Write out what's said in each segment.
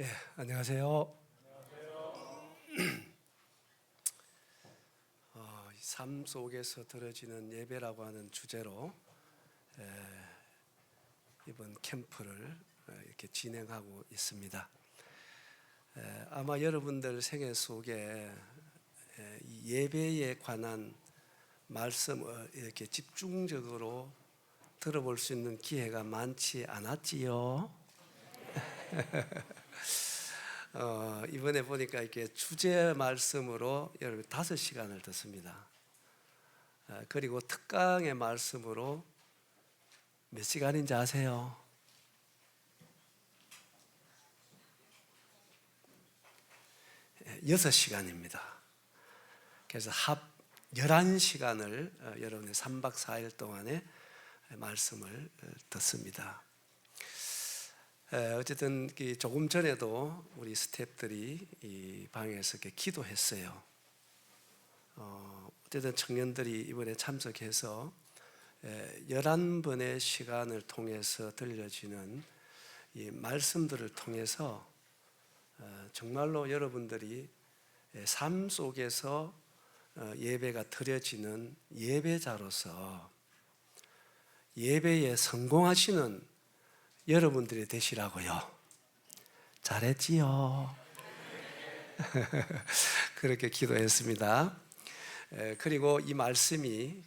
예, 안녕하세요. 삶 속에서 들어지는 예배라고 하는 주제로 이번 캠프를 이렇게 진행하고 있습니다. 아마 여러분들 생애 속에 이 예배에 관한 말씀을 이렇게 집중적으로 들어볼 수 있는 기회가 많지 않았지요. 이번에 보니까 이렇게 주제 말씀으로 여러분 5시간을 듣습니다. 그리고 특강의 말씀으로 몇 시간인지 아세요? 6시간입니다. 그래서 합 11시간을 여러분의 3박 4일 동안에 말씀을 듣습니다. 어쨌든 조금 전에도 우리 스태프들이 이 방에서 이렇게 기도했어요. 어쨌든 청년들이 이번에 참석해서 11번의 시간을 통해서 들려지는 이 말씀들을 통해서 정말로 여러분들이 삶 속에서 예배가 드려지는 예배자로서 예배에 성공하시는 여러분들이 되시라고요. 잘했지요? 그렇게 기도했습니다. 그리고 이 말씀이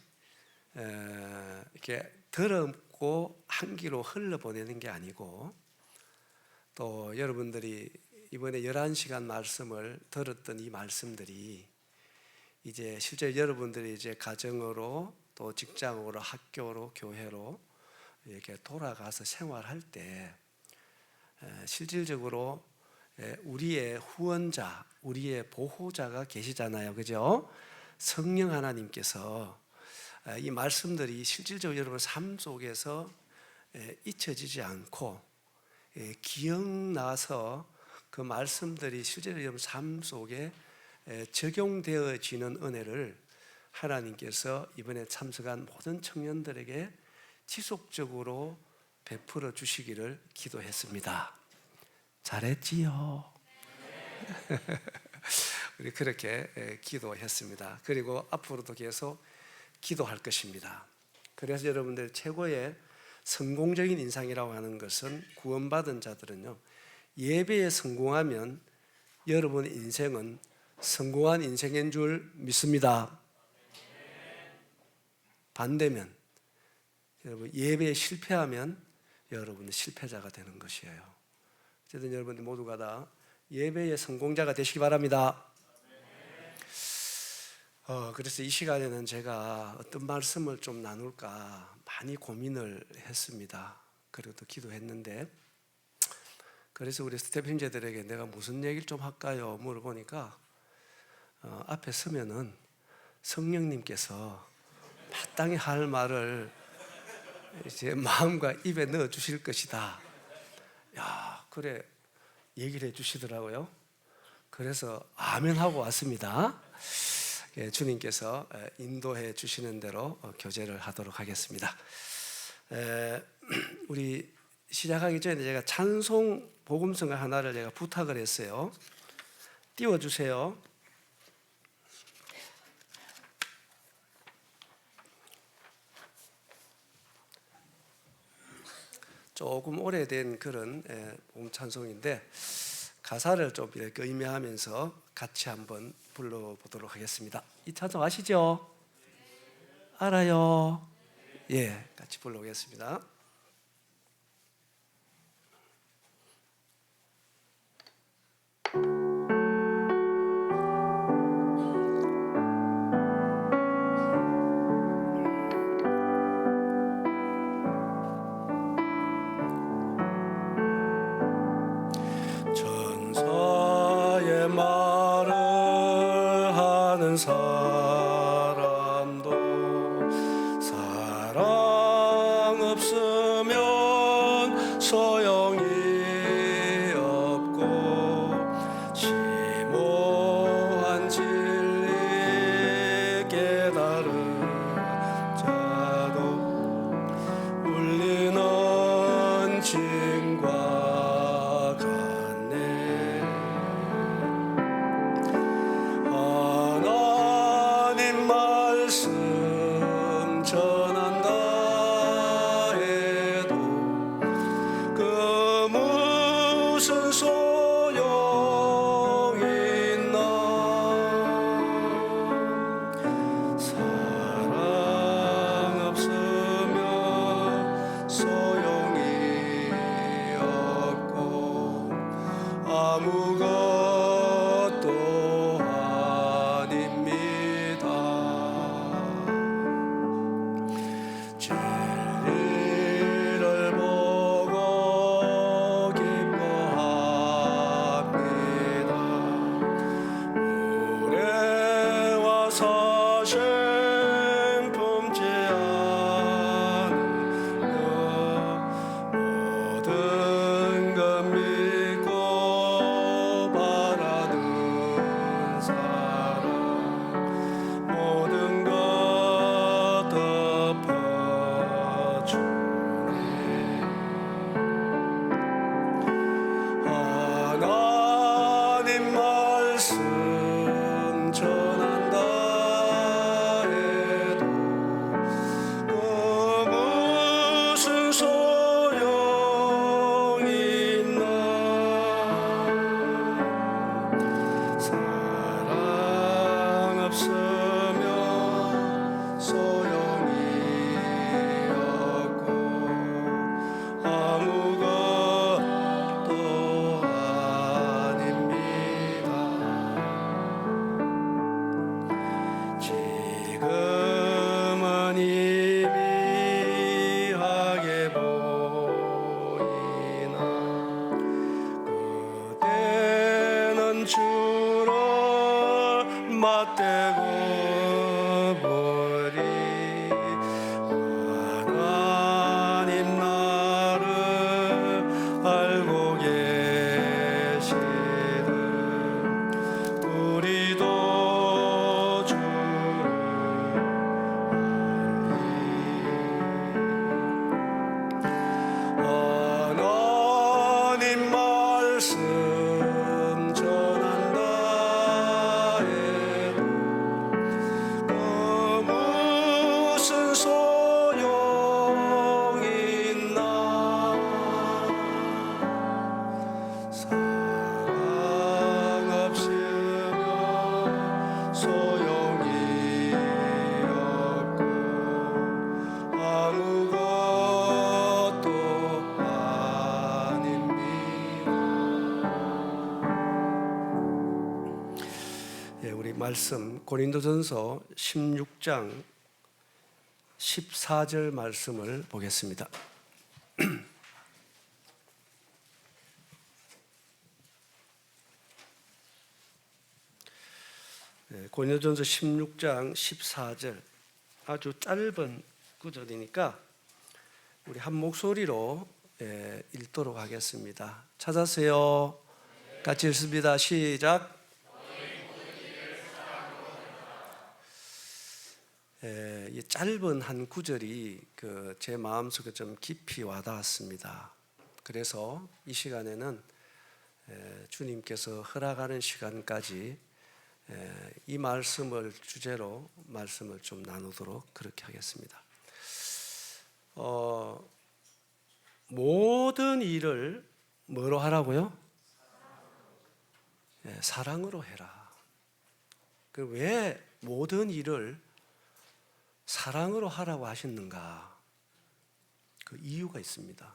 이렇게 더럽고 한 귀로 흘러보내는 게 아니고, 또 여러분들이 이번에 11시간 말씀을 들었던 이 말씀들이 이제 실제 여러분들이 이제 가정으로 또 직장으로 학교로 교회로 이렇게 돌아가서 생활할 때 실질적으로 우리의 후원자, 우리의 보호자가 계시잖아요. 그죠? 성령 하나님께서 이 말씀들이 실질적으로 여러분 삶 속에서 잊혀지지 않고 기억나서 그 말씀들이 실제로 여러분 삶 속에 적용되어지는 은혜를 하나님께서 이번에 참석한 모든 청년들에게 지속적으로 베풀어 주시기를 기도했습니다. 잘했지요? 우리 그렇게 기도했습니다. 그리고 앞으로도 계속 기도할 것입니다. 그래서 여러분들 최고의 성공적인 인상이라고 하는 것은, 구원받은 자들은요, 예배에 성공하면 여러분의 인생은 성공한 인생인 줄 믿습니다. 반대면 여러분 예배에 실패하면 여러분은 실패자가 되는 것이에요. 어쨌든 여러분 모두가 다 예배의 성공자가 되시기 바랍니다. 그래서 이 시간에는 제가 어떤 말씀을 좀 나눌까 많이 고민을 했습니다. 그리고 또 기도했는데, 그래서 우리 스태프 형제들에게 내가 무슨 얘기를 좀 할까요? 물어보니까 앞에 서면은 성령님께서 마땅히 할 말을 이제 마음과 입에 넣어 주실 것이다. 야, 그래 얘기를 해 주시더라고요. 그래서 아멘 하고 왔습니다. 주님께서 인도해 주시는 대로 교제를 하도록 하겠습니다. 우리 시작하기 전에 제가 찬송 복음성 하나를 제가 부탁을 했어요. 띄워주세요. 조금 오래된 그런 복음 찬송인데 가사를 좀 이렇게 의미하면서 같이 한번 불러보도록 하겠습니다. 이 찬송 아시죠? 알아요? 예, 같이 불러보겠습니다. 천사의 말을 하는 사람도 사랑 없으면 소용이 없고, 심오한 진리 깨달은 자도 울리는 징과 같네. 무슨 소용 있나. 사랑 없으면 소용이 없고 아무것도 아닙니다. 진리를 보고 기뻐합니다. 의뢰와 사심 품지 않으며 모든 것 믿고 바라는 사랑 모든 것 덮어주네. 하나님 말씀 전한다 해도 그 무슨 소용 있나. 사랑 없으면 소용이 없고 아무것도 아닙니다. 지금은 희미하게 보이나 그때는 주를 맞대고 보리. 하나님 나를 알고 계시듯 우리도 주를 알리. 하나님 말씀 전한다 해도 그 무슨 소용 있나. 사랑 없으면 소용이 없고 아무것도 아닙니다. 우리 말씀 고린도전서 16장 14절 말씀을 보겠습니다. 고린도전서 16장 14절 아주 짧은 구절이니까 우리 한 목소리로 읽도록 하겠습니다. 찾았어요? 같이 읽습니다. 시작. 이 짧은 한 구절이 제 마음속에 좀 깊이 와닿았습니다. 그래서 이 시간에는 주님께서 허락하는 시간까지 이 말씀을 주제로 말씀을 좀 나누도록 그렇게 하겠습니다. 모든 일을 뭐로 하라고요? 사랑으로 해라. 왜 모든 일을 사랑으로 하라고 하셨는가? 그 이유가 있습니다.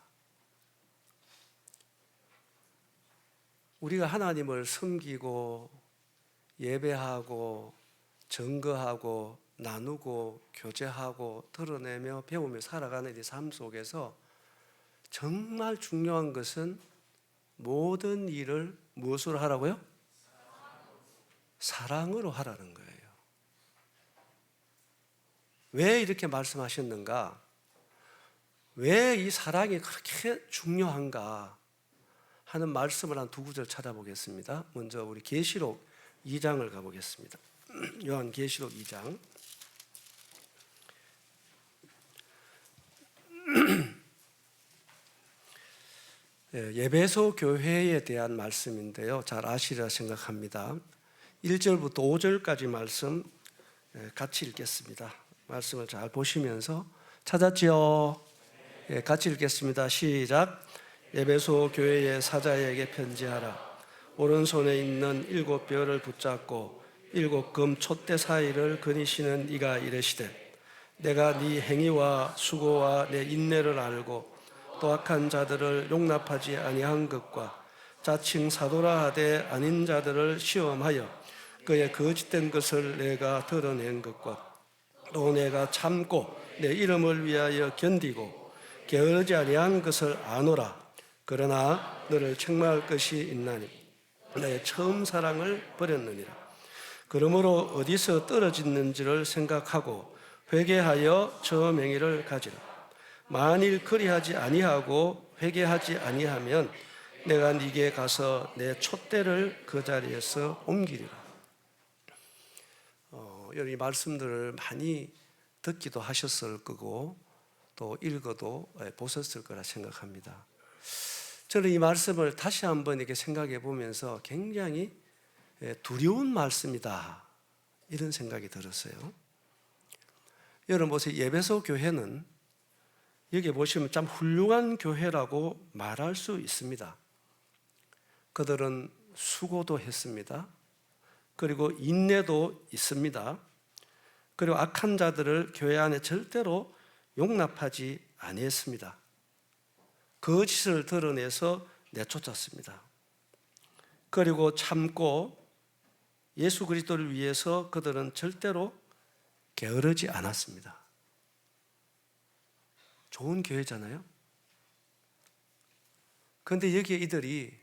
우리가 하나님을 섬기고 예배하고 증거하고 나누고 교제하고 드러내며 배우며 살아가는 이 삶 속에서 정말 중요한 것은 모든 일을 무엇으로 하라고요? 사랑으로 하라는 거예요. 왜 이렇게 말씀하셨는가? 왜 이 사랑이 그렇게 중요한가 하는 말씀을 한 두 구절 찾아보겠습니다. 먼저 우리 계시록 2장을 가보겠습니다. 요한 계시록 2장. 예배소 교회에 대한 말씀인데요. 잘 아시리라 생각합니다. 1절부터 5절까지 말씀 같이 읽겠습니다. 말씀을 잘 보시면서 찾았지요? 같이 읽겠습니다. 시작. 에베소 교회의 사자에게 편지하라. 오른손에 있는 7별을 붙잡고 7금 촛대 사이를 거니시는 이가 이르시되, 내가 네 행위와 수고와 내 인내를 알고 또 악한 자들을 용납하지 아니한 것과 자칭 사도라 하되 아닌 자들을 시험하여 그의 거짓된 것을 내가 드러낸 것과 또 내가 참고 내 이름을 위하여 견디고 게으르지 아니한 것을 아노라. 그러나 너를 책망할 것이 있나니 나의 처음 사랑을 버렸느니라. 그러므로 어디서 떨어졌는지를 생각하고 회개하여 처음 행위를 가지라. 만일 그리하지 아니하고 회개하지 아니하면 내가 네게 가서 내 촛대를 그 자리에서 옮기리라. 이 말씀들을 많이 듣기도 하셨을 거고 또 읽어도 보셨을 거라 생각합니다. 저는 이 말씀을 다시 한번 이렇게 생각해 보면서 굉장히 두려운 말씀이다, 이런 생각이 들었어요. 여러분 보세요. 에베소 교회는 여기 보시면 참 훌륭한 교회라고 말할 수 있습니다. 그들은 수고도 했습니다. 그리고 인내도 있습니다. 그리고 악한 자들을 교회 안에 절대로 용납하지 아니했습니다. 거짓을 드러내서 내쫓았습니다. 그리고 참고 예수 그리스도를 위해서 그들은 절대로 게으르지 않았습니다. 좋은 교회잖아요. 그런데 여기에 이들이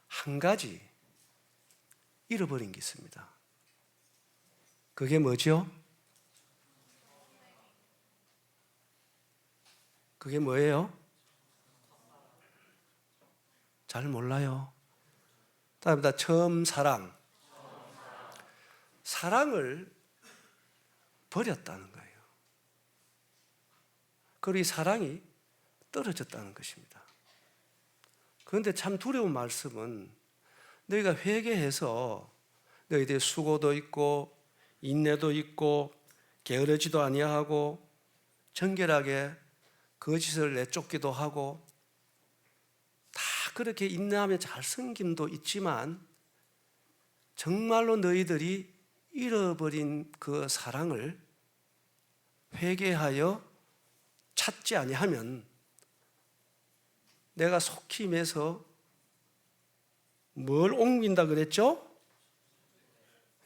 한 가지 잃어버린 게 있습니다. 그게 뭐죠? 그게 뭐예요? 잘 몰라요. 다음입니다. 처음 사랑. 사랑을 버렸다는 거예요. 그리고 이 사랑이 떨어졌다는 것입니다. 그런데 참 두려운 말씀은 너희가 회개해서 너희들의 수고도 있고 인내도 있고 게으르지도 아니하고 정결하게 거짓을 내쫓기도 하고 다 그렇게 인내하며 잘 섬김도 있지만 정말로 너희들이 잃어버린 그 사랑을 회개하여 찾지 아니하면 내가 속히 임해서 뭘 옮긴다 그랬죠?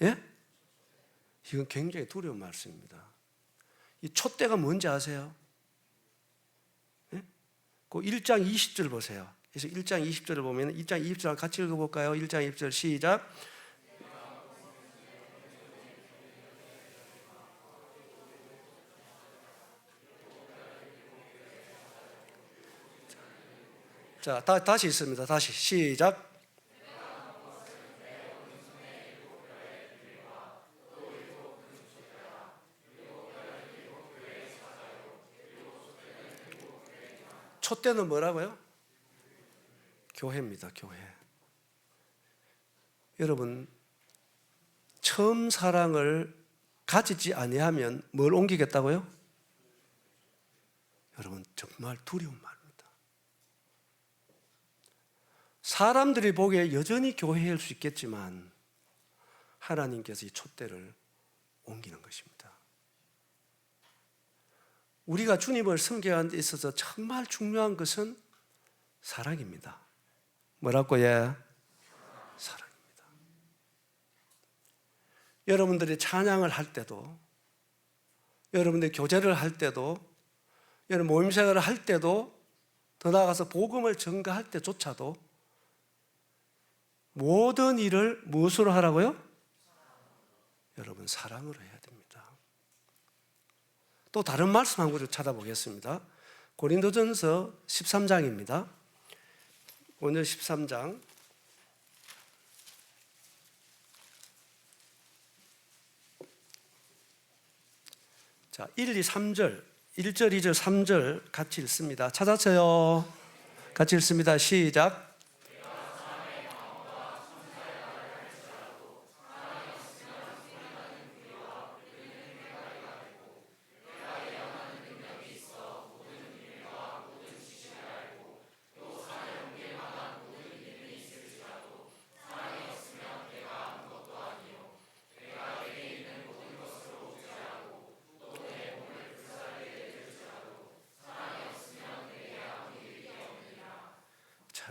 예? 이건 굉장히 두려운 말씀입니다. 이 촛대가 뭔지 아세요? 예? 그 1장 20절 보세요. 그래서 1장 20절을 보면 1장 20절 같이 읽어볼까요? 1장 20절 시작. 자, 다시 있습니다. 다시 시작. 촛대는 뭐라고요? 교회입니다. 교회. 여러분, 처음 사랑을 가지지 아니하면 뭘 옮기겠다고요? 여러분, 정말 두려운 말입니다. 사람들이 보기에 여전히 교회일 수 있겠지만 하나님께서 이 촛대를 옮기는 것입니다. 우리가 주님을 섬기는 데 있어서 정말 중요한 것은 사랑입니다. 뭐라고요? 사랑입니다. 여러분들이 찬양을 할 때도, 여러분들이 교제를 할 때도, 여러분 모임생활을 할 때도, 더 나아가서 복음을 전가할 때조차도 모든 일을 무엇으로 하라고요? 여러분 사랑으로 해야 됩니다. 또 다른 말씀 한 구절 찾아보겠습니다. 고린도전서 13장입니다. 오늘 13장 자, 1, 2, 3절 1절, 2절, 3절 같이 읽습니다. 찾았어요? 같이 읽습니다. 시작.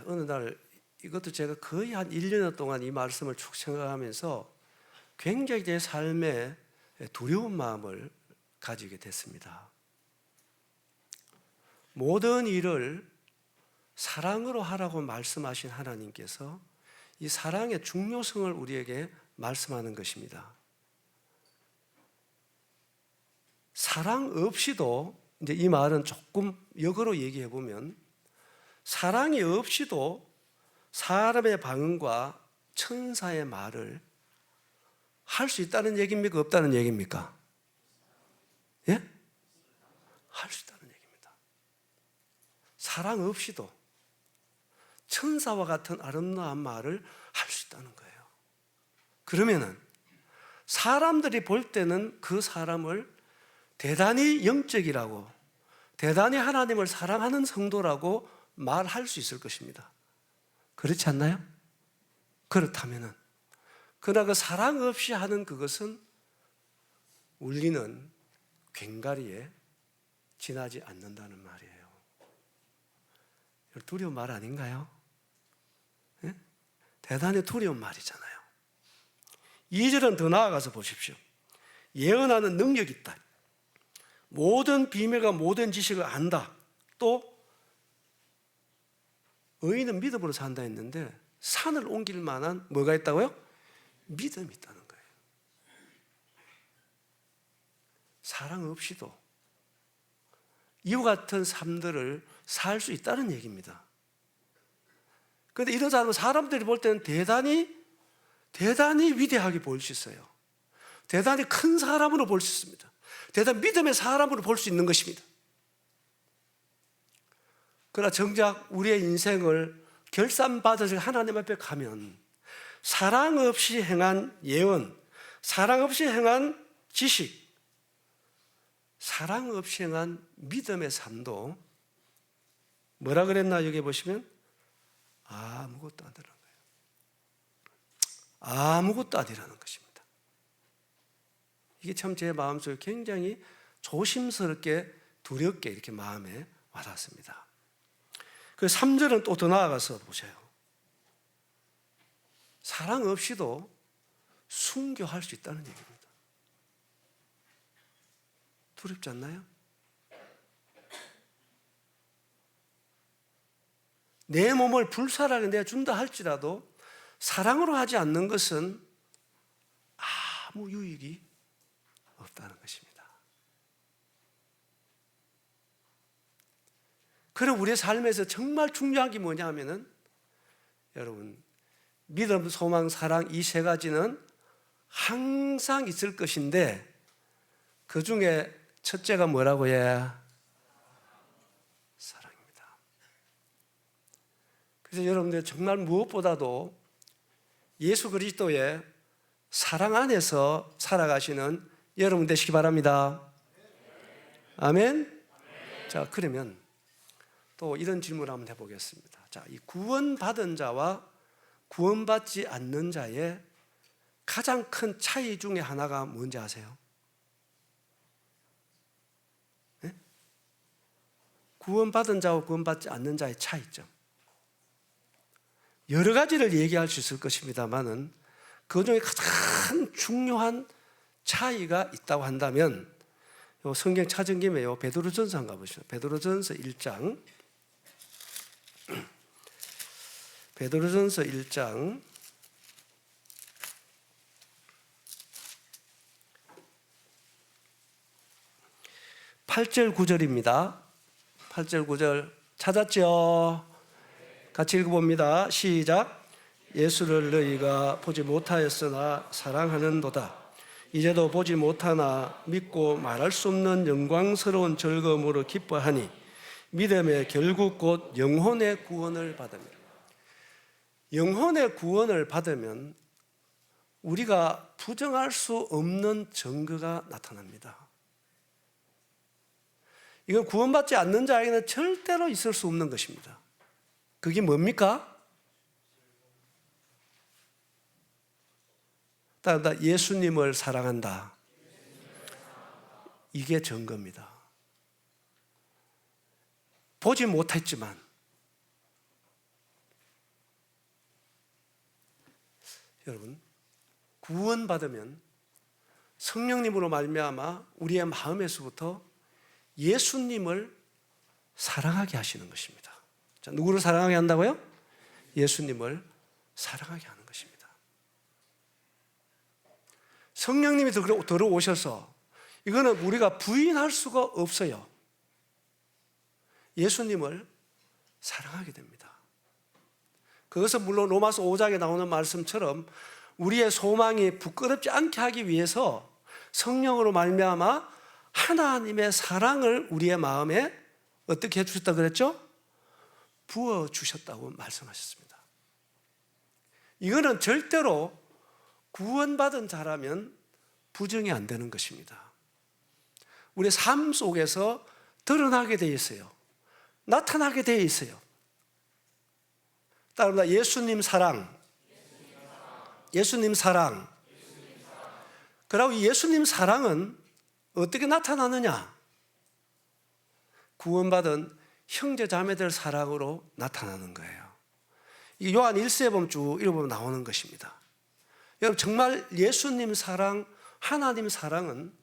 어느 날 이것도 제가 거의 한 1년 동안 이 말씀을 쭉 생각하면서 굉장히 제 삶에 두려운 마음을 가지게 됐습니다. 모든 일을 사랑으로 하라고 말씀하신 하나님께서 이 사랑의 중요성을 우리에게 말씀하는 것입니다. 사랑 없이도, 이제 이 말은 조금 역으로 얘기해 보면, 사랑이 없이도 사람의 방언과 천사의 말을 할 수 있다는 얘기입니까? 없다는 얘기입니까? 예? 할 수 있다는 얘기입니다. 사랑 없이도 천사와 같은 아름다운 말을 할 수 있다는 거예요. 그러면은 사람들이 볼 때는 그 사람을 대단히 영적이라고, 대단히 하나님을 사랑하는 성도라고 말할 수 있을 것입니다. 그렇지 않나요? 그렇다면은, 그러나 그 사랑 없이 하는 그것은 울리는 괭가리에 지나지 않는다는 말이에요. 두려운 말 아닌가요? 예? 대단히 두려운 말이잖아요. 2절은 더 나아가서 보십시오. 예언하는 능력이 있다. 모든 비밀과 모든 지식을 안다. 또 의인은 믿음으로 산다 했는데 산을 옮길 만한 뭐가 있다고요? 믿음이 있다는 거예요. 사랑 없이도 이와 같은 삶들을 살 수 있다는 얘기입니다. 그런데 이런 사람들이 볼 때는 대단히 위대하게 보일 수 있어요. 대단히 큰 사람으로 볼 수 있습니다. 대단히 믿음의 사람으로 볼 수 있는 것입니다. 그러나 정작 우리의 인생을 결산받으실 하나님 앞에 가면 사랑 없이 행한 예언, 사랑 없이 행한 지식, 사랑 없이 행한 믿음의 삶도 뭐라 그랬나 여기 보시면 아무것도 아니라는 거예요. 아무것도 아니라는 것입니다. 이게 참 제 마음속에 굉장히 조심스럽게 두렵게 이렇게 마음에 와닿습니다. 그 3절은 또 더 나아가서 보세요. 사랑 없이도 순교할 수 있다는 얘기입니다. 두렵지 않나요? 내 몸을 불살하게 내준다 할지라도 사랑으로 하지 않는 것은 아무 유익이 없다는 것입니다. 그럼 우리의 삶에서 정말 중요한 게 뭐냐 하면은, 여러분, 믿음, 소망, 사랑 이 세 가지는 항상 있을 것인데 그 중에 첫째가 뭐라고 해? 사랑입니다. 그래서 여러분들 정말 무엇보다도 예수 그리스도의 사랑 안에서 살아가시는 여러분 되시기 바랍니다. 아멘? 자, 그러면 또 이런 질문을 한번 해보겠습니다. 자, 이 구원받은 자와 구원받지 않는 자의 가장 큰 차이 중에 하나가 뭔지 아세요? 네? 구원받은 자와 구원받지 않는 자의 차이점. 여러 가지를 얘기할 수 있을 것입니다만은 그 중에 가장 중요한 차이가 있다고 한다면 성경 찾은 김에 베드로전서 한번 가보시죠. 베드로전서 1장. 베드로전서 1장 8절 9절입니다. 8절 9절 찾았죠? 같이 읽어봅니다. 시작. 예수를 너희가 보지 못하였으나 사랑하는도다. 이제도 보지 못하나 믿고 말할 수 없는 영광스러운 즐거움으로 기뻐하니 믿음의 결국 곧 영혼의 구원을 받음이라. 영혼의 구원을 받으면 우리가 부정할 수 없는 증거가 나타납니다. 이건 구원받지 않는 자에게는 절대로 있을 수 없는 것입니다. 그게 뭡니까? 따라 예수님을 사랑한다. 이게 증거입니다. 보지 못했지만 여러분, 구원받으면 성령님으로 말미암아 우리의 마음에서부터 예수님을 사랑하게 하시는 것입니다. 자, 누구를 사랑하게 한다고요? 예수님을 사랑하게 하는 것입니다. 성령님이 들어오셔서 이거는 우리가 부인할 수가 없어요. 예수님을 사랑하게 됩니다. 그것은 물론 로마서 5장에 나오는 말씀처럼 우리의 소망이 부끄럽지 않게 하기 위해서 성령으로 말미암아 하나님의 사랑을 우리의 마음에 어떻게 해주셨다 그랬죠? 부어주셨다고 말씀하셨습니다. 이거는 절대로 구원받은 자라면 부정이 안 되는 것입니다. 우리의 삶 속에서 드러나게 되어 있어요. 나타나게 되어 있어요. 따라합니다. 예수님 사랑. 예수님 사랑. 그리고 예수님 사랑은 어떻게 나타나느냐? 구원받은 형제 자매들 사랑으로 나타나는 거예요. 이 요한 1서에 보면 쭉 읽어보면 나오는 것입니다. 여러분, 정말 예수님 사랑, 하나님 사랑은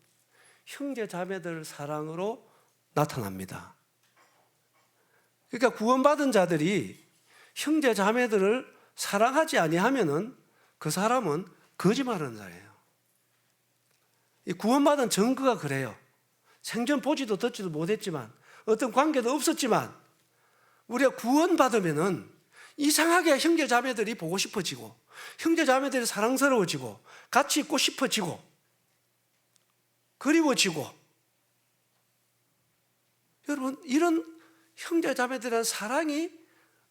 형제 자매들 사랑으로 나타납니다. 그러니까 구원받은 자들이 형제 자매들을 사랑하지 아니하면은 그 사람은 거짓말하는 자예요. 이 구원받은 증거가 그래요. 생전 보지도 듣지도 못했지만, 어떤 관계도 없었지만, 우리가 구원받으면은 이상하게 형제 자매들이 보고 싶어지고, 형제 자매들이 사랑스러워지고, 같이 있고 싶어지고, 그리워지고. 여러분, 이런 형제 자매들의 사랑이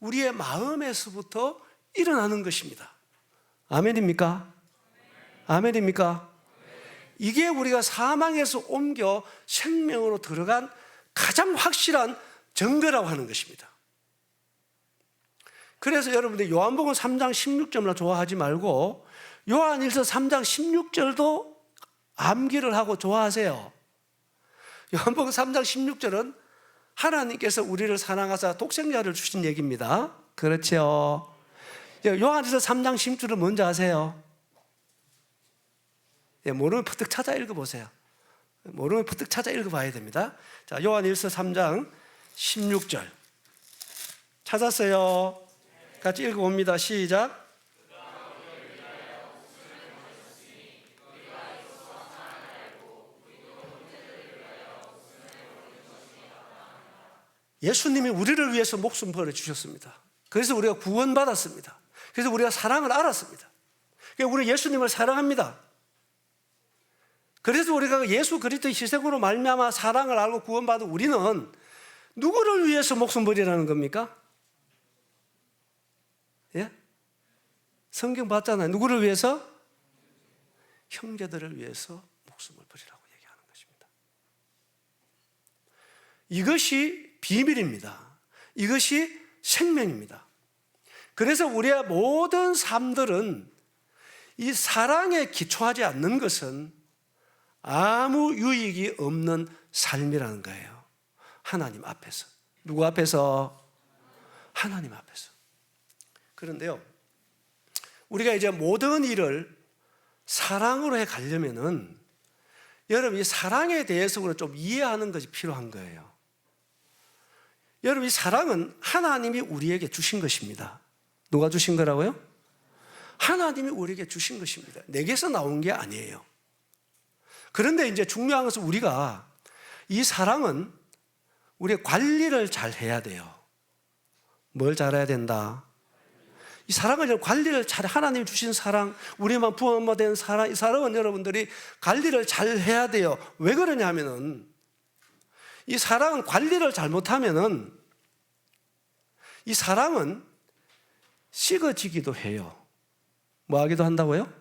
우리의 마음에서부터 일어나는 것입니다. 아멘입니까? 아멘입니까? 이게 우리가 사망에서 옮겨 생명으로 들어간 가장 확실한 증거라고 하는 것입니다. 그래서 여러분들 요한복음 3장 16절만 좋아하지 말고 요한일서 3장 16절도 암기를 하고 좋아하세요. 요한복음 3장 16절은 하나님께서 우리를 사랑하사 독생자를 주신 얘기입니다. 그렇죠? 요한일서 3장 16절은 뭔지 아세요? 모르면 퍼뜩 찾아 읽어보세요. 모르면 퍼뜩 찾아 읽어봐야 됩니다. 자, 요한일서 3장 16절 찾았어요? 같이 읽어봅니다. 시작. 예수님이 우리를 위해서 목숨 버려주셨습니다. 그래서 우리가 구원받았습니다. 그래서 우리가 사랑을 알았습니다. 그래서 우리 예수님을 사랑합니다. 그래서 우리가 예수 그리스도의 희생으로 말미암아 사랑을 알고 구원받은 우리는 누구를 위해서 목숨 버리라는 겁니까? 예? 성경 봤잖아요. 누구를 위해서? 형제들을 위해서 목숨을 버리라고 얘기하는 것입니다. 이것이 비밀입니다. 이것이 생명입니다. 그래서 우리의 모든 삶들은 이 사랑에 기초하지 않는 것은 아무 유익이 없는 삶이라는 거예요. 하나님 앞에서. 누구 앞에서? 하나님 앞에서. 그런데요, 우리가 이제 모든 일을 사랑으로 해 가려면은 여러분 이 사랑에 대해서 좀 이해하는 것이 필요한 거예요. 여러분 이 사랑은 하나님이 우리에게 주신 것입니다. 누가 주신 거라고요? 하나님이 우리에게 주신 것입니다. 내게서 나온 게 아니에요. 그런데 이제 중요한 것은 우리가 이 사랑은 우리의 관리를 잘 해야 돼요. 뭘 잘해야 된다? 이 사랑을 관리를 잘, 하나님이 주신 사랑, 우리만 부모된 사랑, 이 사랑은 여러분들이 관리를 잘 해야 돼요. 왜 그러냐 하면은 이 사랑은 관리를 잘못하면은 이 사랑은 식어지기도 해요. 뭐 하기도 한다고요?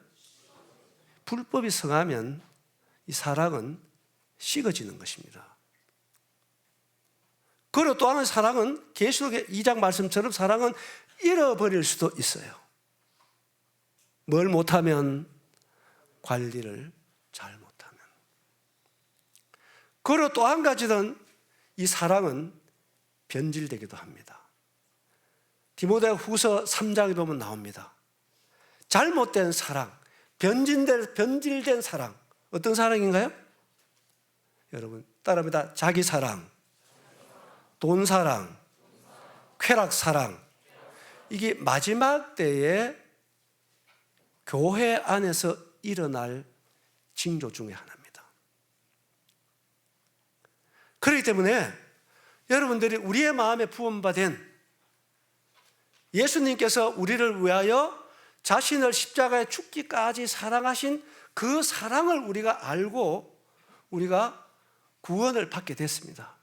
불법이 성하면 이 사랑은 식어지는 것입니다. 그리고 또 하나의 사랑은 계시록 2장 말씀처럼 사랑은 잃어버릴 수도 있어요. 뭘 못하면? 관리를 잘 못하면. 그리고 또 한 가지는 이 사랑은 변질되기도 합니다. 디모데 후서 3장에 보면 나옵니다. 잘못된 사랑, 변질된 사랑. 어떤 사랑인가요? 여러분 따라합니다. 자기 사랑, 돈 사랑, 쾌락 사랑. 이게 마지막 때에 교회 안에서 일어날 징조 중에 하나입니다. 그렇기 때문에 여러분들이 우리의 마음에 부음받은 예수님께서 우리를 위하여 자신을 십자가에 죽기까지 사랑하신 그 사랑을 우리가 알고 우리가 구원을 받게 됐습니다.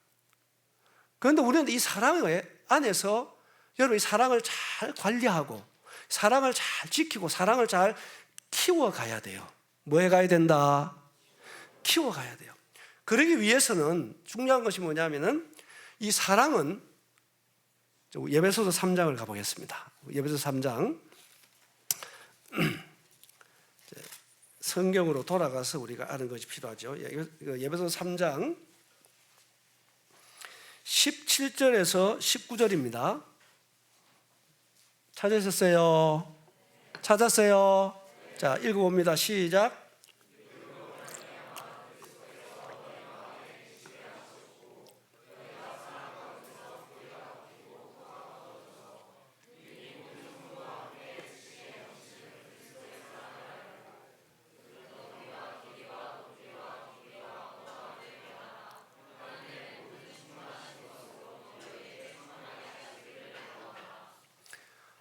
그런데 우리는 이 사랑 안에서 여러분 이 사랑을 잘 관리하고 사랑을 잘 지키고 사랑을 잘 키워가야 돼요. 뭐 해가야 된다? 키워가야 돼요. 그러기 위해서는 중요한 것이 뭐냐면은 이 사랑은 에베소서 3장을 가보겠습니다. 에베소서 3장 성경으로 돌아가서 우리가 아는 것이 필요하죠. 에베소서 3장 17절에서 19절입니다. 찾으셨어요? 찾았어요? 자, 읽어봅니다. 시작.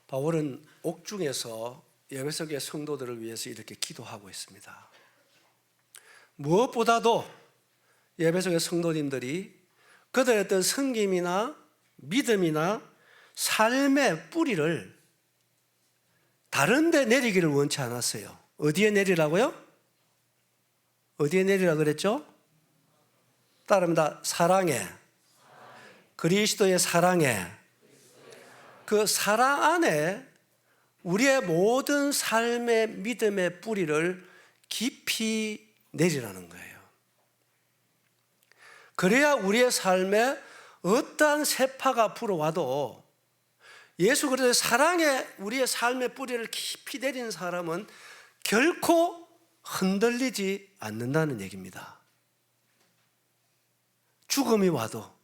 바울은 옥중에서 에베소 교회 성도들을 위해서 이렇게 기도하고 있습니다. 무엇보다도 에베소 교회 성도님들이 그들의 어떤 섬김이나 믿음이나 삶의 뿌리를 다른 데 내리기를 원치 않았어요. 어디에 내리라고요? 어디에 내리라 그랬죠? 따릅니다. 사랑에, 그리스도의 사랑에, 그 사랑 안에 우리의 모든 삶의 믿음의 뿌리를 깊이 내리라는 거예요. 그래야 우리의 삶에 어떠한 세파가 불어와도 예수 그리스도의 사랑에 우리의 삶의 뿌리를 깊이 내리는 사람은 결코 흔들리지 않는다는 얘기입니다. 죽음이 와도,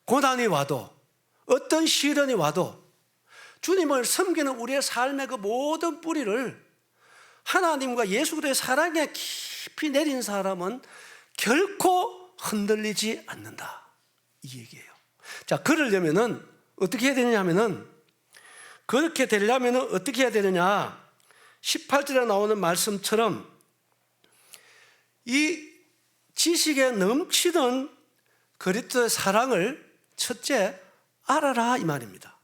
고난이 와도, 어떤 시련이 와도 주님을 섬기는 우리의 삶의 그 모든 뿌리를 하나님과 예수 그리스도의 사랑에 깊이 내린 사람은 결코 흔들리지 않는다. 이 얘기예요. 자, 그러려면은 어떻게 해야 되느냐면은 그렇게 되려면은 어떻게 해야 되느냐? 18절에 나오는 말씀처럼 이 지식에 넘치는 그리스도의 사랑을 첫째 알아라 이 말입니다.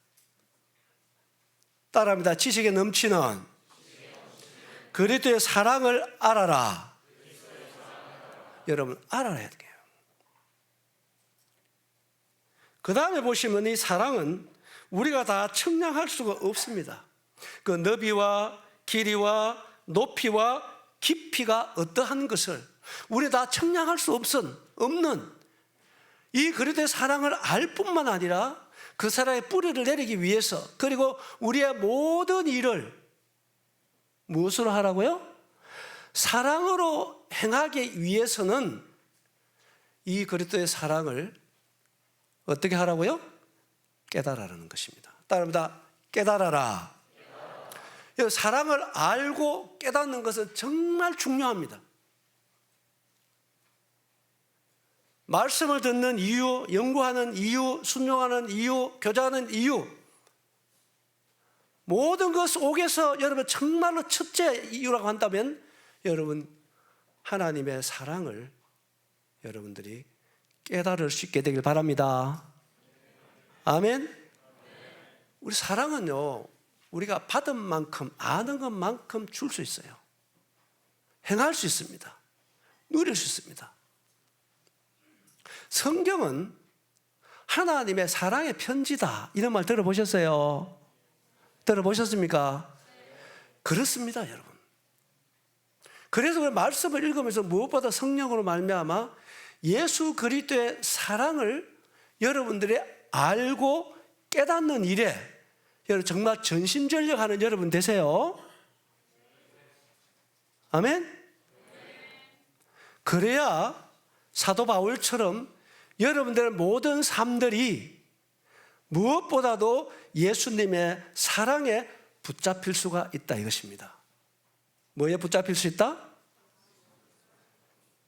따라합니다. 지식에 넘치는 그리스도의 사랑을 알아라. 여러분 알아야 돼요. 그 다음에 보시면 이 사랑은 우리가 다 측량할 수가 없습니다. 그 너비와 길이와 높이와 깊이가 어떠한 것을 우리 다 측량할 수 없는 이 그리스도의 사랑을 알 뿐만 아니라 그 사랑의 뿌리를 내리기 위해서 그리고 우리의 모든 일을 무엇으로 하라고요? 사랑으로 행하기 위해서는 이 그리스도의 사랑을 어떻게 하라고요? 깨달으라는 것입니다. 따라합니다. 깨달아라. 사랑을 알고 깨닫는 것은 정말 중요합니다. 말씀을 듣는 이유, 연구하는 이유, 순종하는 이유, 교제하는 이유, 모든 것 속에서 여러분 정말로 첫째 이유라고 한다면 여러분 하나님의 사랑을 여러분들이 깨달을 수 있게 되길 바랍니다. 아멘. 우리 사랑은요, 우리가 받은 만큼 아는 것만큼 줄 수 있어요. 행할 수 있습니다. 누릴 수 있습니다. 성경은 하나님의 사랑의 편지다 이런 말 들어보셨어요? 들어보셨습니까? 그렇습니다, 여러분. 그래서 그 말씀을 읽으면서 무엇보다 성령으로 말미암아 예수 그리스도의 사랑을 여러분들이 알고 깨닫는 일에 여러분 정말 전심전력하는 여러분 되세요. 아멘? 그래야 사도 바울처럼 여러분들의 모든 삶들이 무엇보다도 예수님의 사랑에 붙잡힐 수가 있다 이것입니다. 뭐에 붙잡힐 수 있다?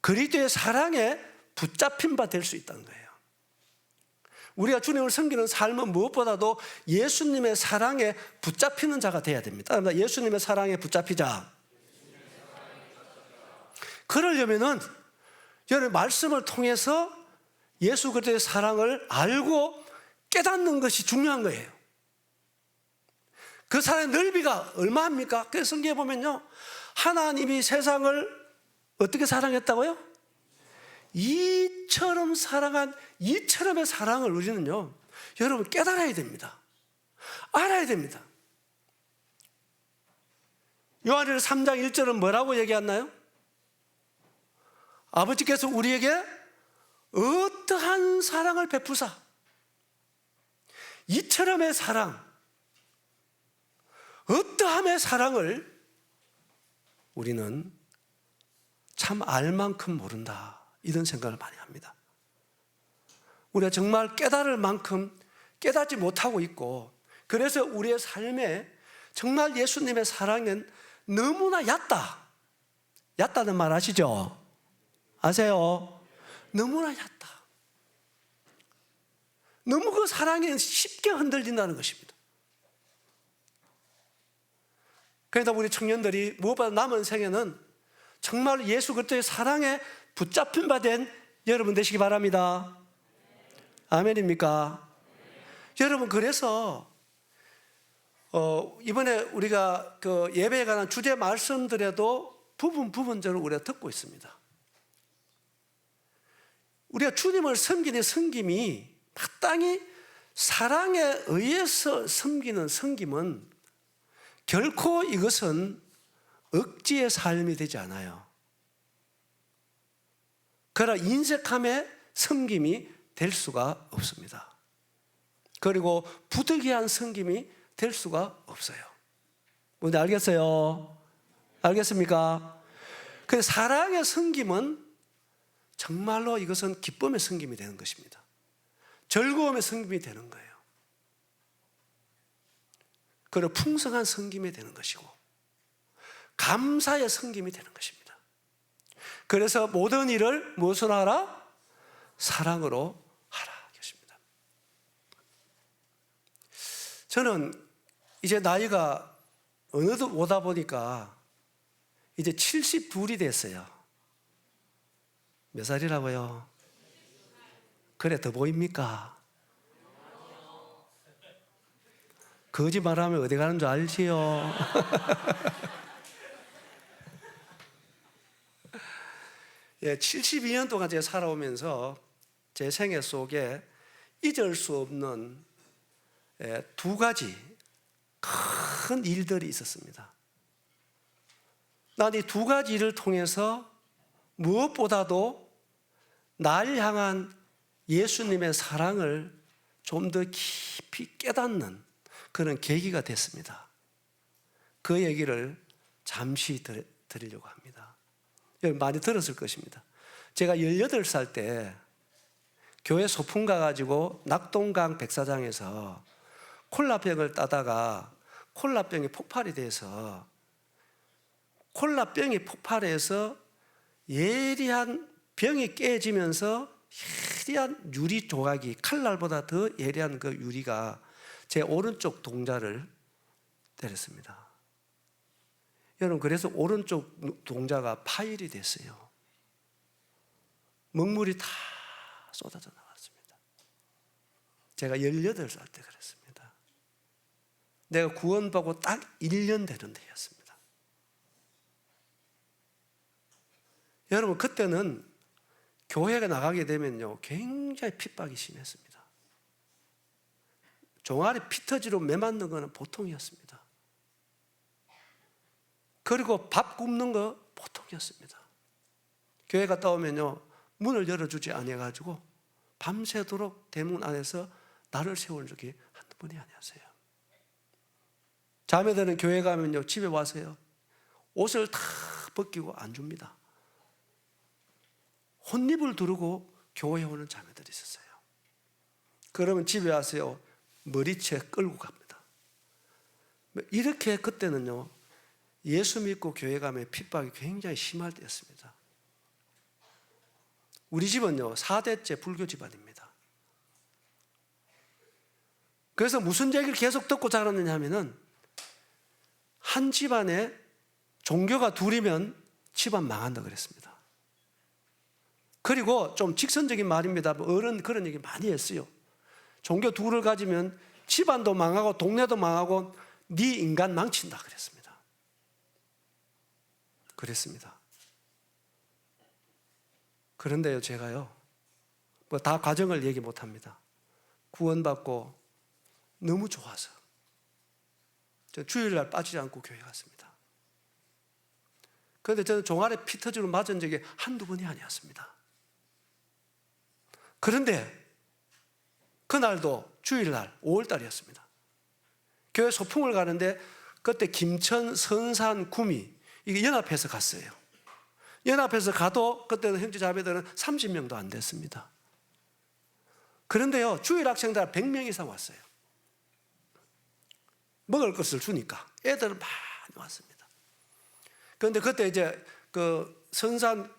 그리스도의 사랑에 붙잡힌 바 될 수 있다는 거예요. 우리가 주님을 섬기는 삶은 무엇보다도 예수님의 사랑에 붙잡히는 자가 돼야 됩니다. 예수님의 사랑에 붙잡히자. 그러려면은 여러분 말씀을 통해서 예수 그리스도의 사랑을 알고 깨닫는 것이 중요한 거예요. 그 사랑의 넓이가 얼마입니까? 그래서 성경에 보면요, 하나님이 세상을 어떻게 사랑했다고요? 이처럼 사랑한 이처럼의 사랑을 우리는요, 여러분 깨달아야 됩니다. 알아야 됩니다. 요한일서 3장 1절은 뭐라고 얘기했나요? 아버지께서 우리에게 어떠한 사랑을 베푸사, 이처럼의 사랑, 어떠함의 사랑을 우리는 참 알만큼 모른다, 이런 생각을 많이 합니다. 우리가 정말 깨달을 만큼 깨닫지 못하고 있고, 그래서 우리의 삶에 정말 예수님의 사랑은 너무나 얕다는 말 아시죠? 아세요? 너무나 얕다. 너무 그 사랑에 쉽게 흔들린다는 것입니다. 그러니까 우리 청년들이 무엇보다 남은 생에는 정말 예수 그리스도의 사랑에 붙잡힌 바 된 여러분 되시기 바랍니다. 아멘입니까? 여러분, 그래서 이번에 우리가 그 예배에 관한 주제 말씀들에도 부분적으로 우리가 듣고 있습니다. 우리가 주님을 섬기는 섬김이 마땅히 사랑에 의해서 섬기는 섬김은 결코 이것은 억지의 삶이 되지 않아요. 그러나 인색함의 섬김이 될 수가 없습니다. 그리고 부득이한 섬김이 될 수가 없어요. 뭔지 알겠어요? 알겠습니까? 그 사랑의 섬김은 정말로 이것은 기쁨의 섬김이 되는 것입니다. 즐거움의 섬김이 되는 거예요. 그리고 풍성한 섬김이 되는 것이고, 감사의 섬김이 되는 것입니다. 그래서 모든 일을 무엇으로 하라? 사랑으로 하라 것입니다. 저는 이제 나이가 어느덧 오다 보니까 이제 72이 됐어요. 몇 살이라고요? 그래, 더 보입니까? 거짓말하면 어디 가는 줄 알지요? 예, 72년 동안 제가 살아오면서 제 생애 속에 잊을 수 없는 두 가지 큰 일들이 있었습니다. 난 이 두 가지 일을 통해서 무엇보다도 날 향한 예수님의 사랑을 좀 더 깊이 깨닫는 그런 계기가 됐습니다. 그 얘기를 잠시 드리려고 합니다. 여러분 많이 들었을 것입니다. 제가 18살 때 교회 소풍 가가지고 낙동강 백사장에서 콜라병을 따다가 콜라병이 폭발이 돼서 콜라병이 폭발해서 예리한 병이 깨지면서 예리한 유리 조각이, 칼날보다 더 예리한 그 유리가 제 오른쪽 동자를 때렸습니다. 여러분, 그래서 오른쪽 동자가 파열이 됐어요. 먹물이 다 쏟아져 나왔습니다. 제가 18살 때 그랬습니다. 내가 구원받고 딱 1년 되는 때였습니다. 여러분, 그때는 교회가 나가게 되면요, 굉장히 핍박이 심했습니다. 종아리 피터지로 매 맞는 것은 보통이었습니다. 그리고 밥 굽는 거 보통이었습니다. 교회 갔다 오면요, 문을 열어주지 않아가지고 밤새도록 대문 안에서 나를 세울 적이 한두 번이 아니었어요. 자매들은 교회 가면요, 집에 와서요, 옷을 다 벗기고 안 줍니다. 혼입을 두르고 교회에 오는 자매들이 있었어요. 그러면 집에 와서요, 머리채 끌고 갑니다. 이렇게 그때는요, 예수 믿고 교회 가면 핍박이 굉장히 심할 때였습니다. 우리 집은요, 4대째 불교 집안입니다. 그래서 무슨 얘기를 계속 듣고 자랐느냐 하면은, 한 집안에 종교가 둘이면 집안 망한다 그랬습니다. 그리고 좀 직선적인 말입니다. 어른 그런 얘기 많이 했어요. 종교 둘을 가지면 집안도 망하고 동네도 망하고 네 인간 망친다 그랬습니다. 그랬습니다. 그런데요, 제가요, 뭐 다 과정을 얘기 못합니다. 구원받고 너무 좋아서 저 주일날 빠지지 않고 교회 갔습니다. 그런데 저는 종아리에 피 터지로 맞은 적이 한두 번이 아니었습니다. 그런데 그날도 주일날 5월달이었습니다. 교회 소풍을 가는데 그때 김천, 선산, 구미 이게 연합해서 갔어요. 연합해서 가도 그때는 형제 자매들은 30명도 안 됐습니다. 그런데요, 주일 학생들 100명 이상 왔어요. 먹을 것을 주니까 애들은 많이 왔습니다. 그런데 그때 이제 그 선산,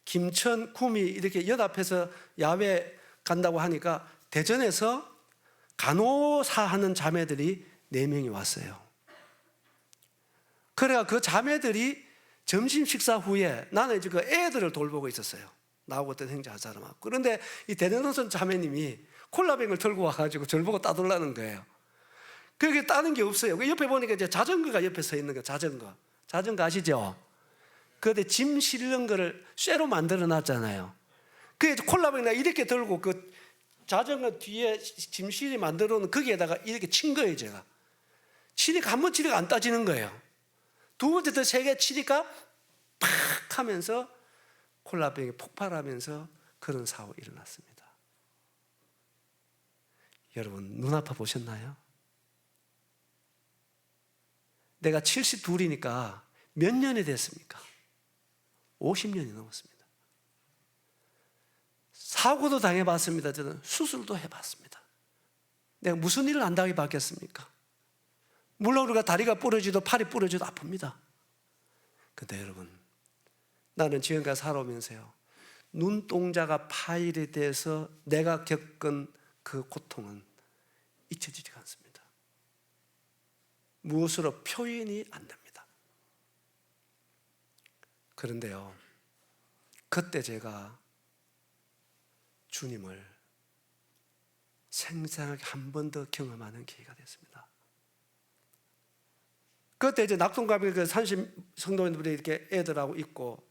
김천, 구미 이렇게 연합해서 야외 간다고 하니까 대전에서 간호사 하는 자매들이 4명이 왔어요. 그래가 그 자매들이 점심 식사 후에 나는 이제 그 애들을 돌보고 있었어요. 나하고 어떤 형제 한 사람하고. 그런데 이 대전선 자매님이 콜라병을 들고 와가지고 저를 보고 따돌라는 거예요. 그게 따는 게 없어요. 그 옆에 보니까 이제 자전거가 옆에 서 있는 거예요. 자전거 아시죠? 그런데 짐 실는 거를 쇠로 만들어 놨잖아요. 그 콜라병 나 이렇게 들고 그 자전거 뒤에 짐실이 만들어 놓은 거기에다가 이렇게 친 거예요, 제가. 치니까 한 번 치니까 안 따지는 거예요. 두 번째 더 세게 치니까 팍 하면서 콜라병이 폭발하면서 그런 사고가 일어났습니다. 여러분, 눈 아파 보셨나요? 내가 72이니까 몇 년이 됐습니까? 50년이 넘었습니다. 사고도 당해봤습니다. 저는 수술도 해봤습니다. 내가 무슨 일을 안 당해봤겠습니까? 물론 우리가 다리가 부러지도 팔이 부러지도 아픕니다. 근데 여러분, 나는 지금까지 살아오면서요, 눈동자가 파열이 돼서 내가 겪은 그 고통은 잊혀지지가 않습니다. 무엇으로 표현이 안 됩니다. 그런데요, 그때 제가 주님을 생생하게 한 번 더 경험하는 기회가 됐습니다. 그때 이제 낙동강변 그 산신 성도님들이 이렇게 애들하고 있고,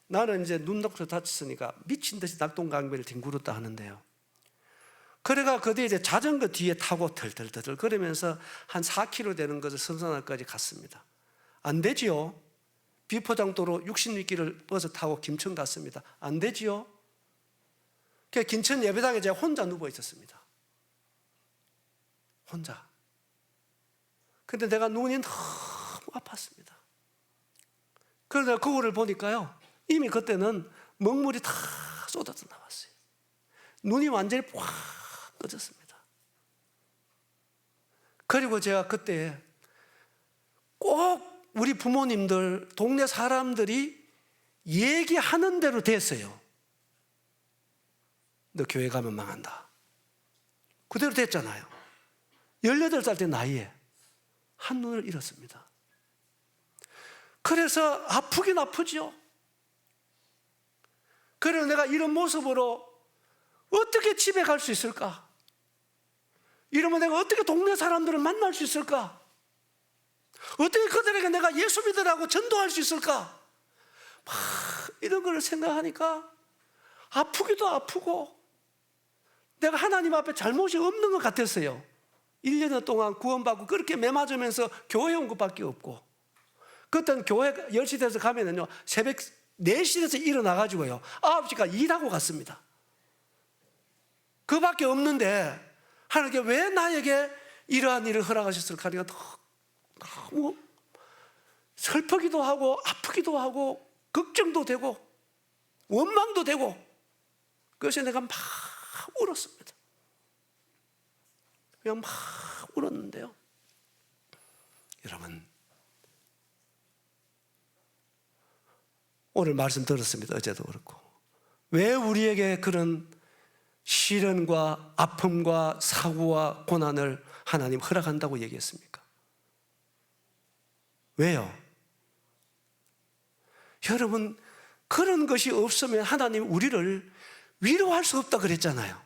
나는 이제 눈독도 다쳤으니까 미친 듯이 낙동강변을 뒹굴었다 하는데요. 그래가 그 뒤에 이제 자전거 뒤에 타고 덜덜덜 그러면서 한 4km 되는 것을 선산항까지 갔습니다. 안 되지요? 비포장도로 66길을 버스 타고 김천 갔습니다. 안 되지요? 그 김천 예배당에 제가 혼자 누워 있었습니다. 혼자. 근데 내가 눈이 너무 아팠습니다. 그러다 거울을 보니까요, 이미 그때는 먹물이 다 쏟아져 나왔어요. 눈이 완전히 확 꺼졌습니다. 그리고 제가 그때 꼭 우리 부모님들, 동네 사람들이 얘기하는 대로 됐어요. 너 교회 가면 망한다. 그대로 됐잖아요. 18살 때 나이에 한눈을 잃었습니다. 그래서 아프긴 아프죠. 그래서 내가 이런 모습으로 어떻게 집에 갈 수 있을까? 이러면 내가 어떻게 동네 사람들을 만날 수 있을까? 어떻게 그들에게 내가 예수 믿으라고 전도할 수 있을까? 막 이런 걸 생각하니까 아프기도 아프고 내가 하나님 앞에 잘못이 없는 것 같았어요. 1년 동안 구원받고 그렇게 매맞으면서 교회 온 것밖에 없고, 그때는 교회 10시 돼서 가면은요, 새벽 4시 돼서 일어나가지고요 9시까지 일하고 갔습니다. 그밖에 없는데 하나님께 왜 나에게 이러한 일을 허락하셨을까 하니까 너무 슬프기도 하고 아프기도 하고 걱정도 되고 원망도 되고, 그래서 내가 막 울었습니다. 그냥 막 울었는데요, 여러분, 오늘 말씀 들었습니다. 어제도 그렇고. 왜 우리에게 그런 시련과 아픔과 사고와 고난을 하나님 허락한다고 얘기했습니까? 왜요? 여러분, 그런 것이 없으면 하나님 우리를 위로할 수 없다 그랬잖아요.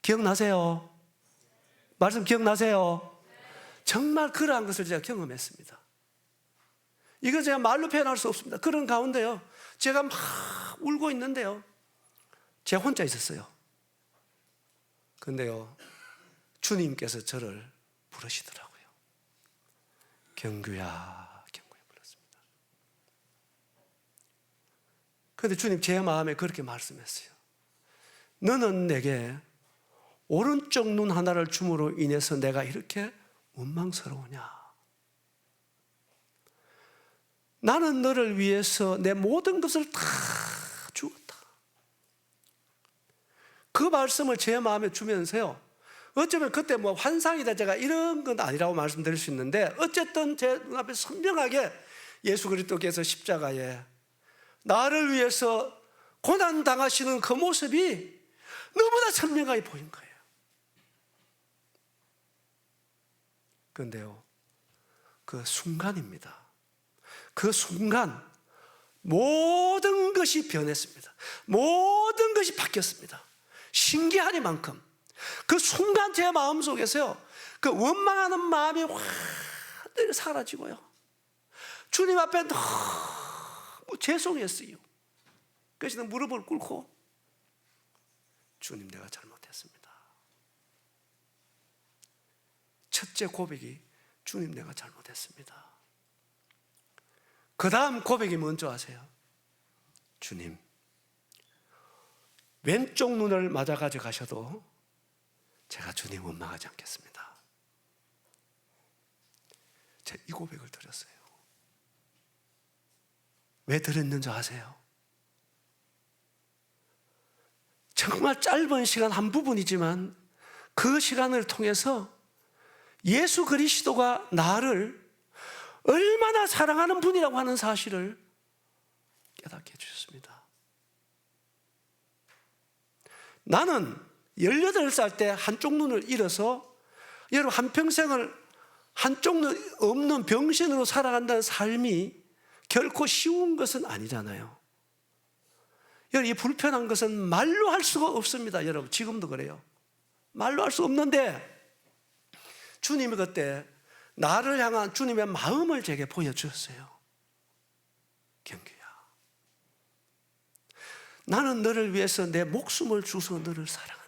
기억나세요? 말씀 기억나세요? 정말 그러한 것을 제가 경험했습니다. 이거 제가 말로 표현할 수 없습니다. 그런 가운데요, 제가 막 울고 있는데요, 제가 혼자 있었어요. 근데요, 주님께서 저를 부르시더라고요. 경규야, 경규야 불렀습니다. 그런데 주님 제 마음에 그렇게 말씀했어요. 너는 내게 오른쪽 눈 하나를 줌으로 인해서 내가 이렇게 원망스러우냐? 나는 너를 위해서 내 모든 것을 다 주었다. 그 말씀을 제 마음에 주면서요, 어쩌면 그때 뭐 환상이다 제가 이런 건 아니라고 말씀드릴 수 있는데, 어쨌든 제 눈앞에 선명하게 예수 그리스도께서 십자가에 나를 위해서 고난 당하시는 그 모습이 너무나 선명하게 보인 거예요. 그런데요, 그 순간입니다. 그 순간 모든 것이 변했습니다. 모든 것이 바뀌었습니다. 신기하니만큼 그 순간 제 마음속에서요, 그 원망하는 마음이 확 사라지고요, 주님 앞에 너무 죄송했어요. 그래서 무릎을 꿇고, 주님 내가 잘못했습니다. 첫째 고백이 주님 내가 잘못했습니다. 그 다음 고백이 뭔지 아세요? 주님, 왼쪽 눈을 맞아 가져가셔도 제가 주님 원망하지 않겠습니다. 제가 이 고백을 드렸어요. 왜 드렸는지 아세요? 정말 짧은 시간 한 부분이지만 그 시간을 통해서 예수 그리스도가 나를 얼마나 사랑하는 분이라고 하는 사실을 깨닫게 해주셨습니다. 나는 18살 때 한쪽 눈을 잃어서 여러분 한평생을 한쪽 눈 없는 병신으로 살아간다는 삶이 결코 쉬운 것은 아니잖아요. 여러분, 이 불편한 것은 말로 할 수가 없습니다. 여러분, 지금도 그래요. 말로 할 수 없는데 주님이 그때 나를 향한 주님의 마음을 제게 보여주었어요. 경규야, 나는 너를 위해서 내 목숨을 주서 너를 사랑한다.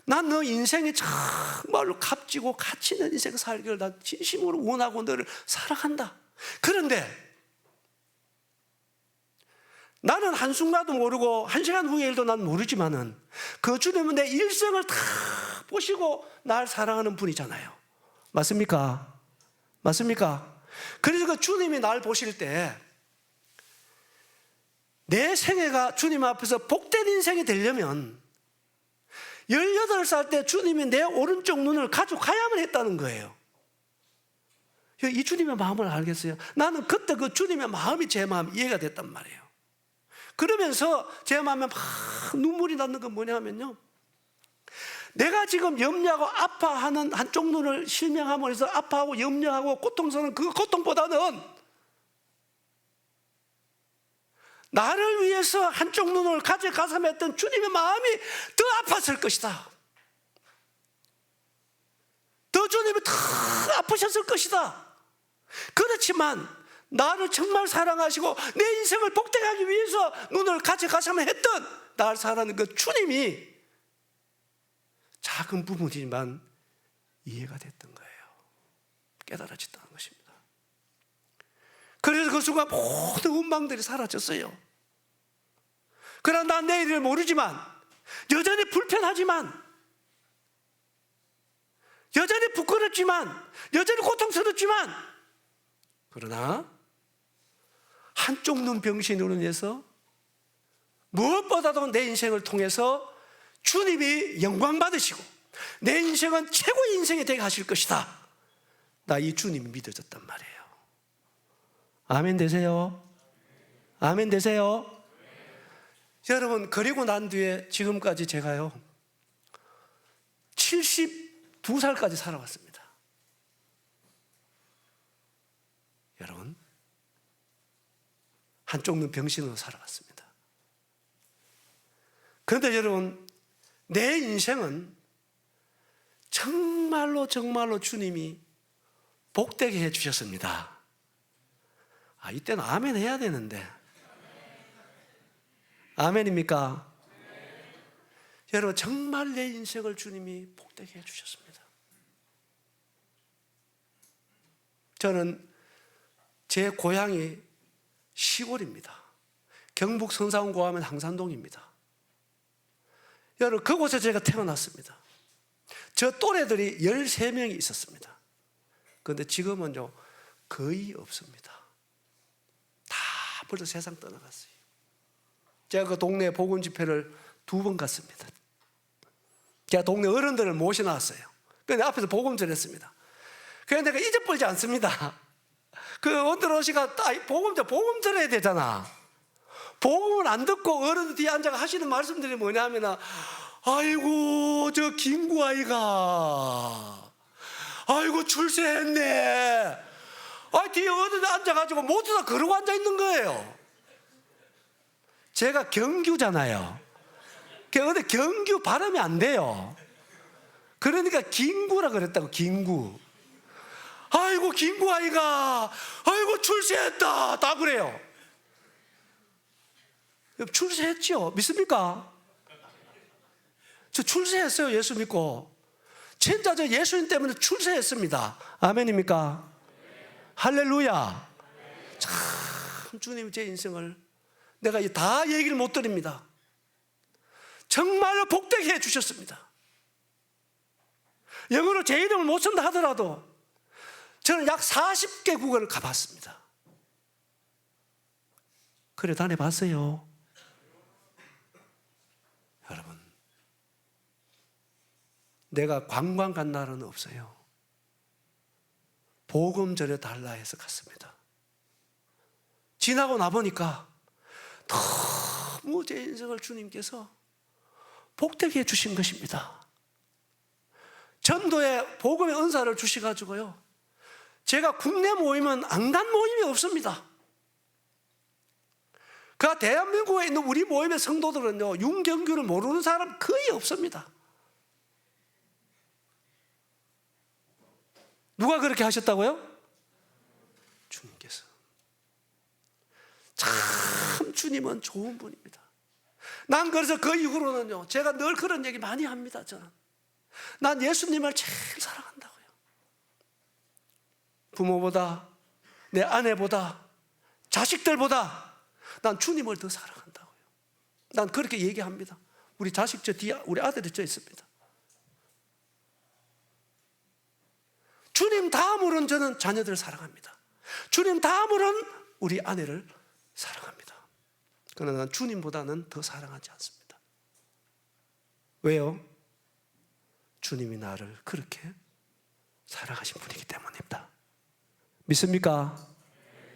난 너 인생이 정말로 값지고 가치 있는 인생 살기를 난 진심으로 원하고 너를 사랑한다. 그런데 나는 한순간도 모르고 한 시간 후의 일도 난 모르지만은 그 주님은 내 일생을 다 보시고 날 사랑하는 분이잖아요. 맞습니까? 맞습니까? 그래서 그 주님이 날 보실 때 내 생애가 주님 앞에서 복된 인생이 되려면 18살 때 주님이 내 오른쪽 눈을 가져가야만 했다는 거예요. 이 주님의 마음을 알겠어요. 나는 그때 그 주님의 마음이 제 마음 이해가 됐단 말이에요. 그러면서 제 마음에 막 눈물이 나는 건 뭐냐면요, 내가 지금 염려하고 아파하는 한쪽 눈을 실명함으로 해서 아파하고 염려하고 고통스러운 그 고통보다는 나를 위해서 한쪽 눈을 가져가서 했던 주님의 마음이 더 아팠을 것이다. 더 주님이 더 아프셨을 것이다. 그렇지만 나를 정말 사랑하시고 내 인생을 복되게 하기 위해서 눈을 가져가셔만 했던 나를 사랑하는 그 주님이 작은 부분이지만 이해가 됐던 거예요. 깨달아졌다는 것입니다. 그래서 그 순간 모든 원망들이 사라졌어요. 그러나 난 내일을 모르지만, 여전히 불편하지만, 여전히 부끄럽지만, 여전히 고통스럽지만, 그러나 한쪽 눈 병신으로 인해서 무엇보다도 내 인생을 통해서 주님이 영광 받으시고 내 인생은 최고의 인생이 되게 하실 것이다. 나 이 주님이 믿어졌단 말이에요. 아멘 되세요? 아멘 되세요? 여러분, 그리고 난 뒤에 지금까지 제가요 72살까지 살아왔습니다. 여러분, 한쪽 눈 병신으로 살아왔습니다. 그런데 여러분, 내 인생은 정말로 정말로 주님이 복되게 해주셨습니다. 이때는 아멘 해야 되는데. 아멘입니까? 여러분, 정말 내 인생을 주님이 복되게 해주셨습니다. 저는 제 고향이 시골입니다. 경북 성산고 하면 항산동입니다. 여러분, 그곳에 제가 태어났습니다. 저 또래들이 13명이 있었습니다. 그런데 지금은요 거의 없습니다. 다 벌써 세상 떠나갔어요. 제가 그 동네 복음 집회를 2번 갔습니다. 제가 동네 어른들을 모셔놨어요. 그런데 앞에서 복음전 했습니다. 그런데 내가 잊어버리지 않습니다. 그 어른들오시가 복음 들어야 되잖아. 복음을 안 듣고 어른들 뒤에 앉아서 하시는 말씀들이 뭐냐면, 아이고 저 김구 아이가 아이고 출세했네. 뒤에 어른들 앉아가지고 모두 다 그러고 앉아있는 거예요. 제가 경규잖아요. 근데 경규 발음이 안 돼요. 그러니까 김구라 그랬다고. 김구. 아이고 김구 아이가 아이고 출세했다 다 그래요. 출세했죠? 믿습니까? 저 출세했어요. 예수 믿고. 진짜 저 예수님 때문에 출세했습니다. 아멘입니까? 할렐루야. 참 주님 제 인생을 내가 다 얘기를 못 드립니다. 정말로 복되게 해주셨습니다. 영어로 제 이름을 못 쓴다 하더라도 저는 약 40개국을 가봤습니다. 그래 다녀봤어요. 여러분, 내가 관광 간 날은 없어요. 복음 전해 달라 해서 갔습니다. 지나고 나보니까 너무 제 인생을 주님께서 복되게 해주신 것입니다. 전도에 복음의 은사를 주셔가지고요, 제가 국내 모임은 안 간 모임이 없습니다. 그 대한민국에 있는 우리 모임의 성도들은요, 윤경규를 모르는 사람 거의 없습니다. 누가 그렇게 하셨다고요? 주님께서. 참 주님은 좋은 분입니다. 난 그래서 그 이후로는요, 제가 늘 그런 얘기 많이 합니다. 저는 난 예수님을 제일 사랑한다고요. 부모보다, 내 아내보다, 자식들보다 난 주님을 더 사랑한다고요. 난 그렇게 얘기합니다. 우리 자식 저 뒤에 우리 아들이 저 있습니다. 주님 다음으로는 저는 자녀들을 사랑합니다. 주님 다음으로는 우리 아내를 사랑합니다. 그러나 난 주님보다는 더 사랑하지 않습니다. 왜요? 주님이 나를 그렇게 사랑하신 분이기 때문입니다. 믿습니까?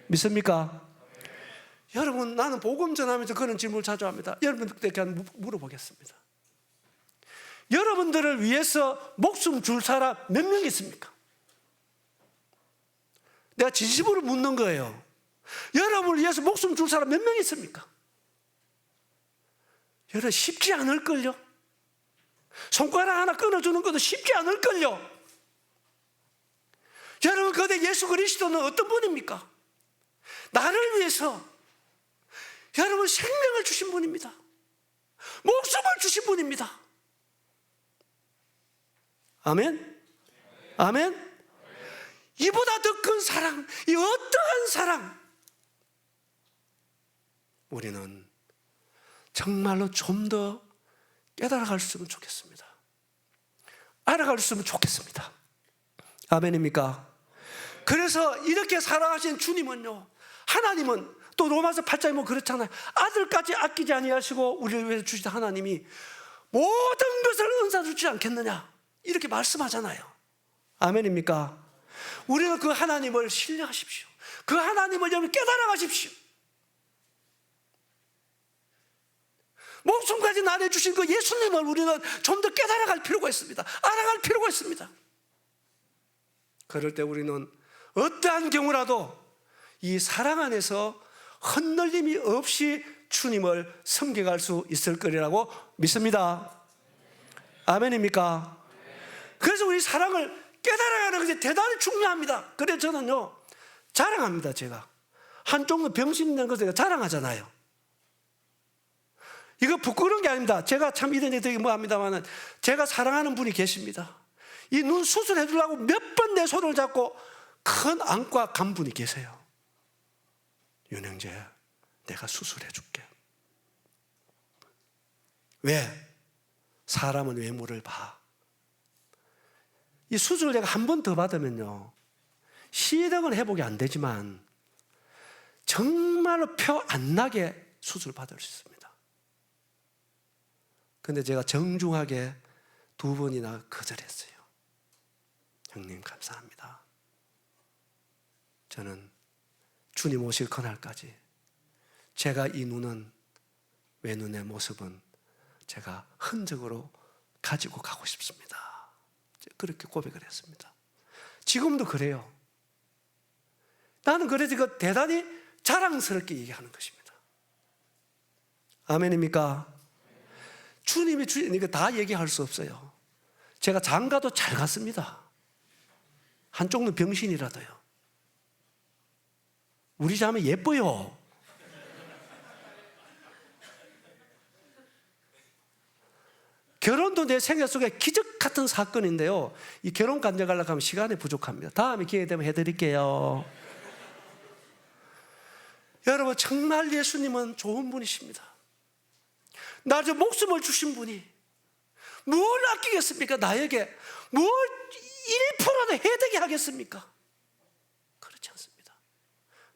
믿습니까? 여러분, 나는 복음 전하면서 그런 질문을 자주 합니다. 여러분들께 물어보겠습니다. 여러분들을 위해서 목숨 줄 사람 몇 명 있습니까? 내가 진심으로 묻는 거예요. 여러분을 위해서 목숨 줄 사람 몇 명 있습니까? 여러분, 쉽지 않을걸요? 손가락 하나 끊어주는 것도 쉽지 않을걸요? 여러분, 그런데 예수 그리스도는 어떤 분입니까? 나를 위해서 여러분 생명을 주신 분입니다. 목숨을 주신 분입니다. 아멘? 아멘? 이보다 더 큰 사랑, 이 어떠한 사랑, 우리는 정말로 좀 더 깨달아갔으면 좋겠습니다. 알아갔으면 좋겠습니다. 아멘입니까? 그래서 이렇게 사랑하신 주님은요, 하나님은 또 로마서 8장에 뭐 그렇잖아요. 아들까지 아끼지 아니하시고 우리를 위해서 주신 하나님이 모든 것을 은사 주지 않겠느냐, 이렇게 말씀하잖아요. 아멘입니까? 우리는 그 하나님을 신뢰하십시오. 그 하나님을 여러분 깨달아 가십시오. 목숨까지 나눠주신 그 예수님을 우리는 좀 더 깨달아갈 필요가 있습니다. 알아갈 필요가 있습니다. 그럴 때 우리는 어떠한 경우라도 이 사랑 안에서 흔들림이 없이 주님을 섬겨갈 수 있을 거리라고 믿습니다. 아멘입니까? 그래서 우리 사랑을 깨달아가는 것이 대단히 중요합니다. 그래서 저는요, 자랑합니다. 제가 한쪽은 병신 있는 것을 자랑하잖아요. 이거 부끄러운 게 아닙니다. 제가 참 이런 얘기 되게 뭐합니다만, 제가 사랑하는 분이 계십니다. 이 눈 수술해 주려고 몇 번 내 손을 잡고 큰 안과 간 분이 계세요. 윤형제, 내가 수술해 줄게. 왜? 사람은 외모를 봐. 이 수술을 내가 한 번 더 받으면요, 시력은 회복이 안 되지만 정말로 표 안 나게 수술 받을 수 있습니다. 근데 제가 정중하게 2번이나 거절했어요. 형님 감사합니다. 저는 주님 오실 그날까지 제가 이 눈은, 외눈의 모습은 제가 흔적으로 가지고 가고 싶습니다. 그렇게 고백을 했습니다. 지금도 그래요. 나는 그래서 이거 대단히 자랑스럽게 얘기하는 것입니다. 아멘입니까? 주님이 이거 다 얘기할 수 없어요. 제가 장가도 잘 갔습니다. 한쪽은 병신이라도요. 우리 자매 예뻐요. 결혼도 내 생애 속에 기적 같은 사건인데요, 이 결혼 간증하려고 하면 시간이 부족합니다. 다음에 기회 되면 해드릴게요. 여러분, 정말 예수님은 좋은 분이십니다. 나를 목숨을 주신 분이 뭘 아끼겠습니까? 나에게 뭘 1%도 해되게 하겠습니까? 그렇지 않습니다.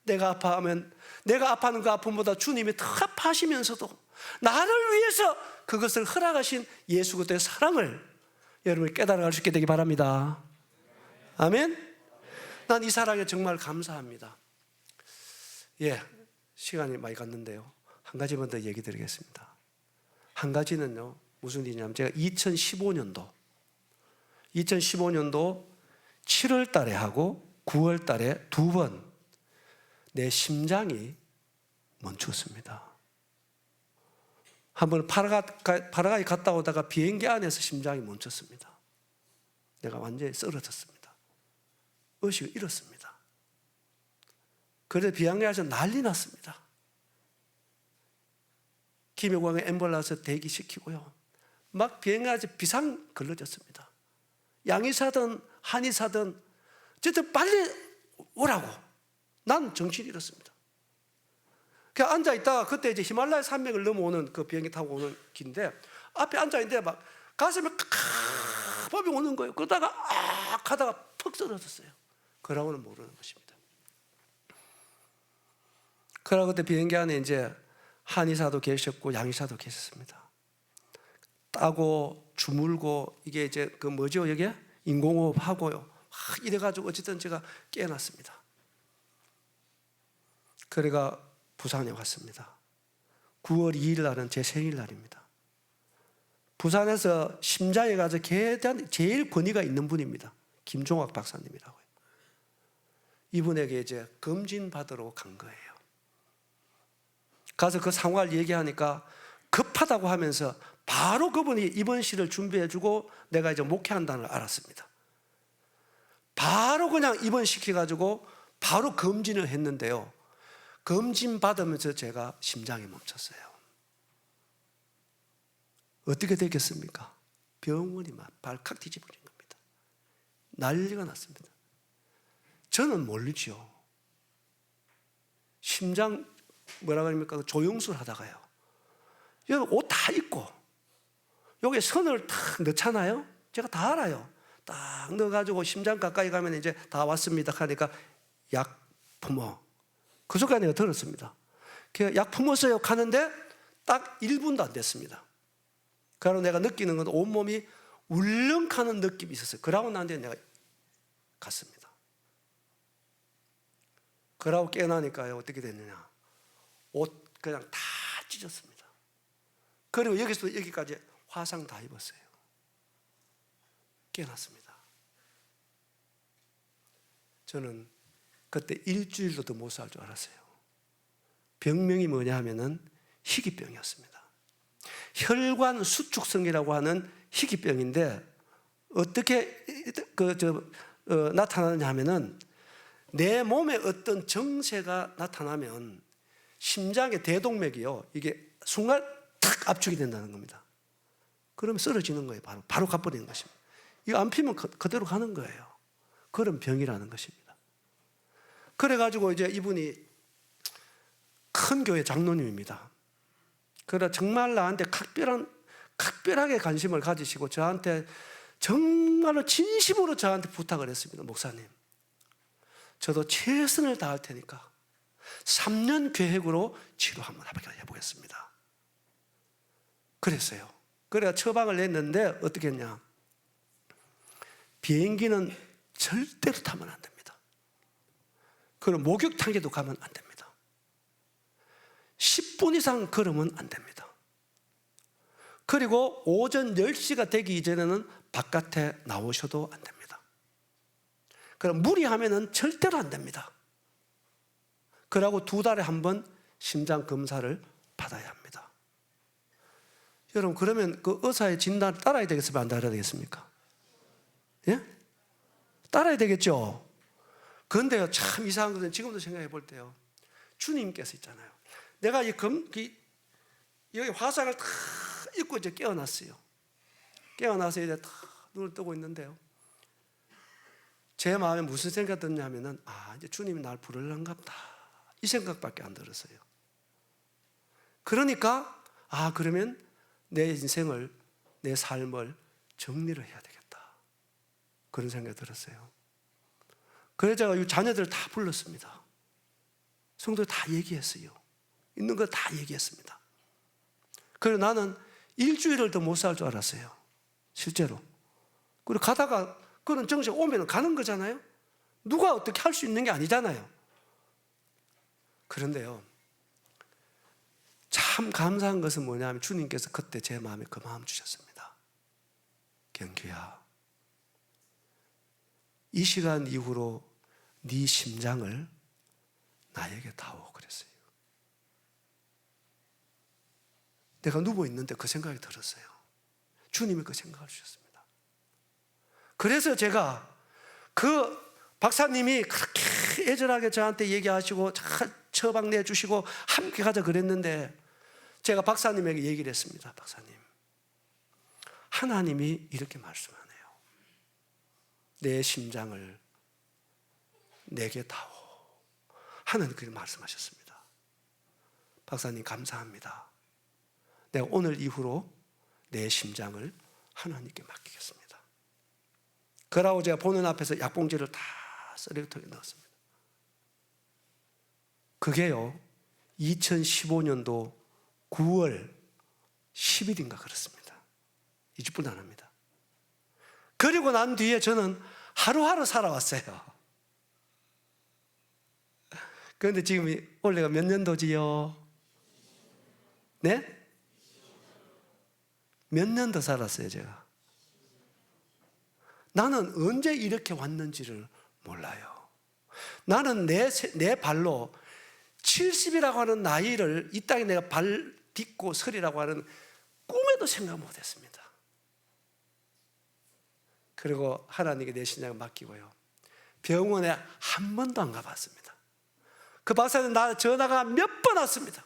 내가 아파하면 내가 아파하는 그 아픔보다 주님이 더 아파하시면서도 나를 위해서 그것을 허락하신 예수 그리스도의 사랑을 여러분이 깨달아갈 수 있게 되기 바랍니다. 아멘. 난 이 사랑에 정말 감사합니다. 예, 시간이 많이 갔는데요, 한 가지만 더 얘기 드리겠습니다. 한 가지는요, 무슨 일이냐면, 제가 2015년도 7월 달에 하고 9월 달에 2번 내 심장이 멈췄습니다. 한번 파라과이 갔다 오다가 비행기 안에서 심장이 멈췄습니다. 내가 완전히 쓰러졌습니다. 의식을 잃었습니다. 그래서 비행기에서 난리 났습니다. 김해공항에 앰뷸런스 대기시키고요, 막 비행기에서 비상 걸러졌습니다. 양의사든 한의사든 어쨌든 빨리 오라고. 난 정신이 잃었습니다. 그냥 앉아있다가 그때 이제 히말라야 산맥을 넘어오는 그 비행기 타고 오는 길인데, 앞에 앉아있는데 막 가슴에 법이 오는 거예요. 그러다가 하다가 퍽 쓰러졌어요. 그러고는 모르는 것입니다. 그러고 그때 비행기 안에 이제 한의사도 계셨고 양의사도 계셨습니다. 따고 주물고, 이게 이제 그 뭐죠, 여기 인공호흡 하고요, 이래가지고 어쨌든 제가 깨어났습니다. 그래가 부산에 왔습니다. 9월 2일 날은 제 생일날입니다. 부산에서 심장에 가서 제일 권위가 있는 분입니다. 김종학 박사님이라고요. 이분에게 이제 검진 받으러 간 거예요. 가서 그 상황을 얘기하니까 급하다고 하면서 바로 그분이 입원실을 준비해주고 내가 이제 목회한다는 걸 알았습니다. 바로 그냥 입원시켜가지고 바로 검진을 했는데요, 검진 받으면서 제가 심장이 멈췄어요. 어떻게 되겠습니까? 병원이 막 발칵 뒤집어진 겁니다. 난리가 났습니다. 저는 모르죠. 심장 뭐라 그럽니까? 조영술 하다가요, 여러분 옷 다 입고 여기 선을 탁 넣잖아요. 제가 다 알아요. 딱 넣어가지고 심장 가까이 가면 이제 다 왔습니다 하니까 약 품어. 그 순간 내가 들었습니다. 약 품었어요 하는데 딱 1분도 안 됐습니다. 그러고 내가 느끼는 건 온몸이 울렁하는 느낌이 있었어요. 그러고 난 뒤에 내가 갔습니다. 그러고 깨어나니까요, 어떻게 됐느냐, 옷 그냥 다 찢었습니다. 그리고 여기서 여기까지 화상 다 입었어요. 깨어났습니다. 저는 그때 일주일도 더 못 살 줄 알았어요. 병명이 뭐냐 하면은 희귀병이었습니다. 혈관 수축성이라고 하는 희귀병인데 어떻게 나타나느냐 하면은 내 몸에 어떤 정세가 나타나면 심장의 대동맥이요, 이게 순간 탁 압축이 된다는 겁니다. 그러면 쓰러지는 거예요. 바로 가버리는 것입니다. 이거 안 피면 그대로 가는 거예요. 그런 병이라는 것입니다. 그래가지고 이제 이분이 큰 교회 장로님입니다. 그러나 정말 나한테 각별하게 관심을 가지시고 저한테 정말로 진심으로 저한테 부탁을 했습니다. 목사님, 저도 최선을 다할 테니까 3년 계획으로 치료 한번 해보겠습니다. 그랬어요. 그래서 처방을 냈는데 어떻게 했냐, 비행기는 절대로 타면 안 됩니다. 그리고 목욕탕에도 가면 안 됩니다. 10분 이상 걸으면 안 됩니다. 그리고 오전 10시가 되기 이전에는 바깥에 나오셔도 안 됩니다. 그럼 무리하면은 절대로 안 됩니다. 그러고 2달에 한 번 심장 검사를 받아야 합니다. 여러분, 그러면 그 의사의 진단을 따라야 되겠습니까? 안 따라야 되겠습니까? 예? 따라야 되겠죠? 그런데요, 참 이상한 것은 지금도 생각해 볼 때요, 주님께서 있잖아요. 내가 여기 화상을 다 입고 이제 깨어났어요. 깨어나서 이제 다 눈을 뜨고 있는데요, 제 마음에 무슨 생각이 드냐면은, 이제 주님이 날 부르려는가 보다, 이 생각밖에 안 들었어요. 그러니까 그러면 내 인생을, 내 삶을 정리를 해야 되겠다, 그런 생각이 들었어요. 그래서 제가 이 자녀들 다 불렀습니다. 성도들 다 얘기했어요. 있는 거 다 얘기했습니다. 그래서 나는 일주일을 더 못 살 줄 알았어요, 실제로. 그리고 가다가 그런 정신이 오면 가는 거잖아요. 누가 어떻게 할 수 있는 게 아니잖아요. 그런데요, 참 감사한 것은 뭐냐면 주님께서 그때 제 마음에 그 마음 주셨습니다. 경규야, 이 시간 이후로 네 심장을 나에게 다오, 그랬어요. 내가 누워있는데 그 생각이 들었어요. 주님이 그 생각을 주셨습니다. 그래서 제가 그 박사님이 그렇게 애절하게 저한테 얘기하시고 잘 처방 내주시고 함께 가자 그랬는데, 제가 박사님에게 얘기를 했습니다. 박사님, 하나님이 이렇게 말씀하네요. 내 심장을 내게 다오. 하나님 그렇게 말씀하셨습니다. 박사님 감사합니다. 내가 오늘 이후로 내 심장을 하나님께 맡기겠습니다. 그러고 제가 보는 앞에서 약봉지를 다 쓰레기통에 넣었습니다. 그게요, 2015년도 9월 10일인가 그렇습니다. 2주뿐 안 합니다. 그리고 난 뒤에 저는 하루하루 살아왔어요. 그런데 지금 올해가 몇 년도지요? 네? 몇 년 더 살았어요, 제가. 나는 언제 이렇게 왔는지를 몰라요. 나는 내 발로 70이라고 하는 나이를 이 땅에 내가 발 딛고 서리라고 하는 꿈에도 생각 못했습니다. 그리고 하나님께 내 신장을 맡기고요, 병원에 한 번도 안 가봤습니다. 그 박사님 나 전화가 몇 번 왔습니다.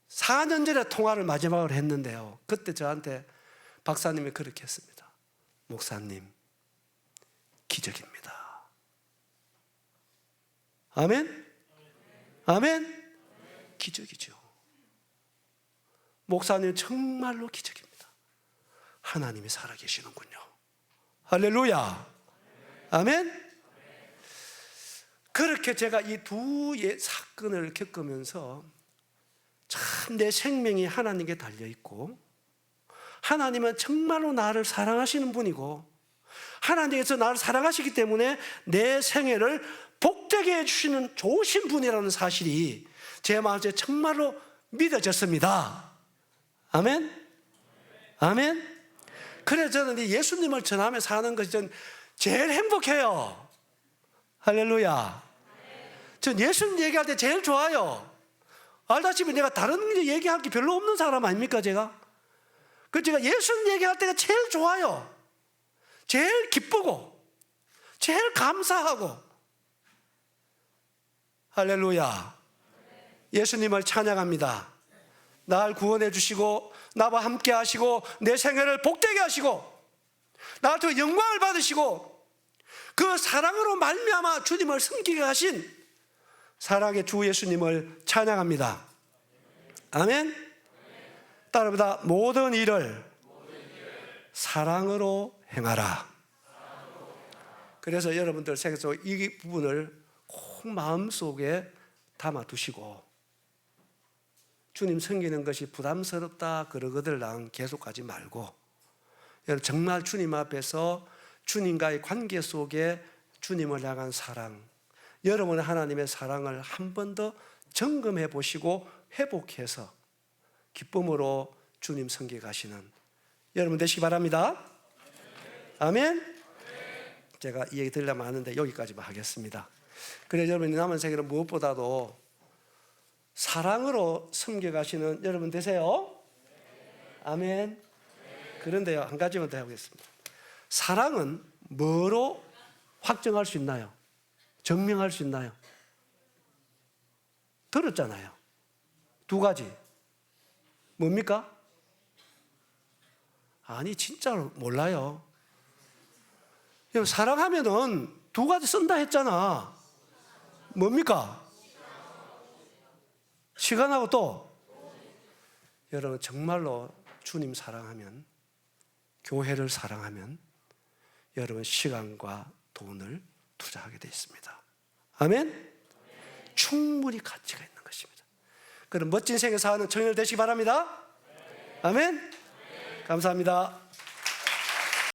4년 전에 통화를 마지막으로 했는데요, 그때 저한테 박사님이 그렇게 했습니다. 목사님, 기적입니다. 아멘? 아멘? 기적이죠. 목사님 정말로 기적입니다. 하나님이 살아계시는군요. 할렐루야. 아멘. 그렇게 제가 이 두 사건을 겪으면서 참 내 생명이 하나님께 달려있고, 하나님은 정말로 나를 사랑하시는 분이고, 하나님께서 나를 사랑하시기 때문에 내 생애를 복되게 해주시는 좋으신 분이라는 사실이 제 마음에 정말로 믿어졌습니다. 아멘? 아멘? 그래서 저는 예수님을 전하며 사는 것이 전 제일 행복해요. 할렐루야. 전 예수님 얘기할 때 제일 좋아요. 알다시피 내가 다른 얘기할 게 별로 없는 사람 아닙니까, 제가? 그 제가 예수님 얘기할 때가 제일 좋아요. 제일 기쁘고, 제일 감사하고. 할렐루야. 예수님을 찬양합니다. 날 구원해 주시고, 나와 함께 하시고, 내 생애를 복되게 하시고, 나를 통해 영광을 받으시고, 그 사랑으로 말미암아 주님을 섬기게 하신 사랑의 주 예수님을 찬양합니다. 아멘. 따라합니다. 모든 일을 사랑으로 행하라. 그래서 여러분들 생애 속 이 부분을 꼭 마음속에 담아두시고, 주님 섬기는 것이 부담스럽다 그러거들랑 계속 가지 말고, 여러분 정말 주님 앞에서 주님과의 관계 속에 주님을 향한 사랑, 여러분의 하나님의 사랑을 한 번 더 점검해 보시고 회복해서 기쁨으로 주님 섬겨 가시는 여러분 되시기 바랍니다. 아멘. 제가 이 얘기 들려면 하는데 여기까지만 하겠습니다. 그래서 여러분이 남은 생애는 무엇보다도 사랑으로 섬겨 가시는 여러분 되세요. 아멘. 그런데요, 한 가지만 더 해보겠습니다. 사랑은 뭐로 확정할 수 있나요? 증명할 수 있나요? 들었잖아요. 두 가지. 뭡니까? 아니, 진짜로 몰라요. 사랑하면은 두 가지 쓴다 했잖아. 뭡니까? 시간하고 또. 여러분 정말로 주님 사랑하면, 교회를 사랑하면 여러분 시간과 돈을 투자하게 되어 있습니다. 아멘? 충분히 가치가 있는 것입니다. 그럼 멋진 생애 사는 청년 되시기 바랍니다. 아멘? 감사합니다.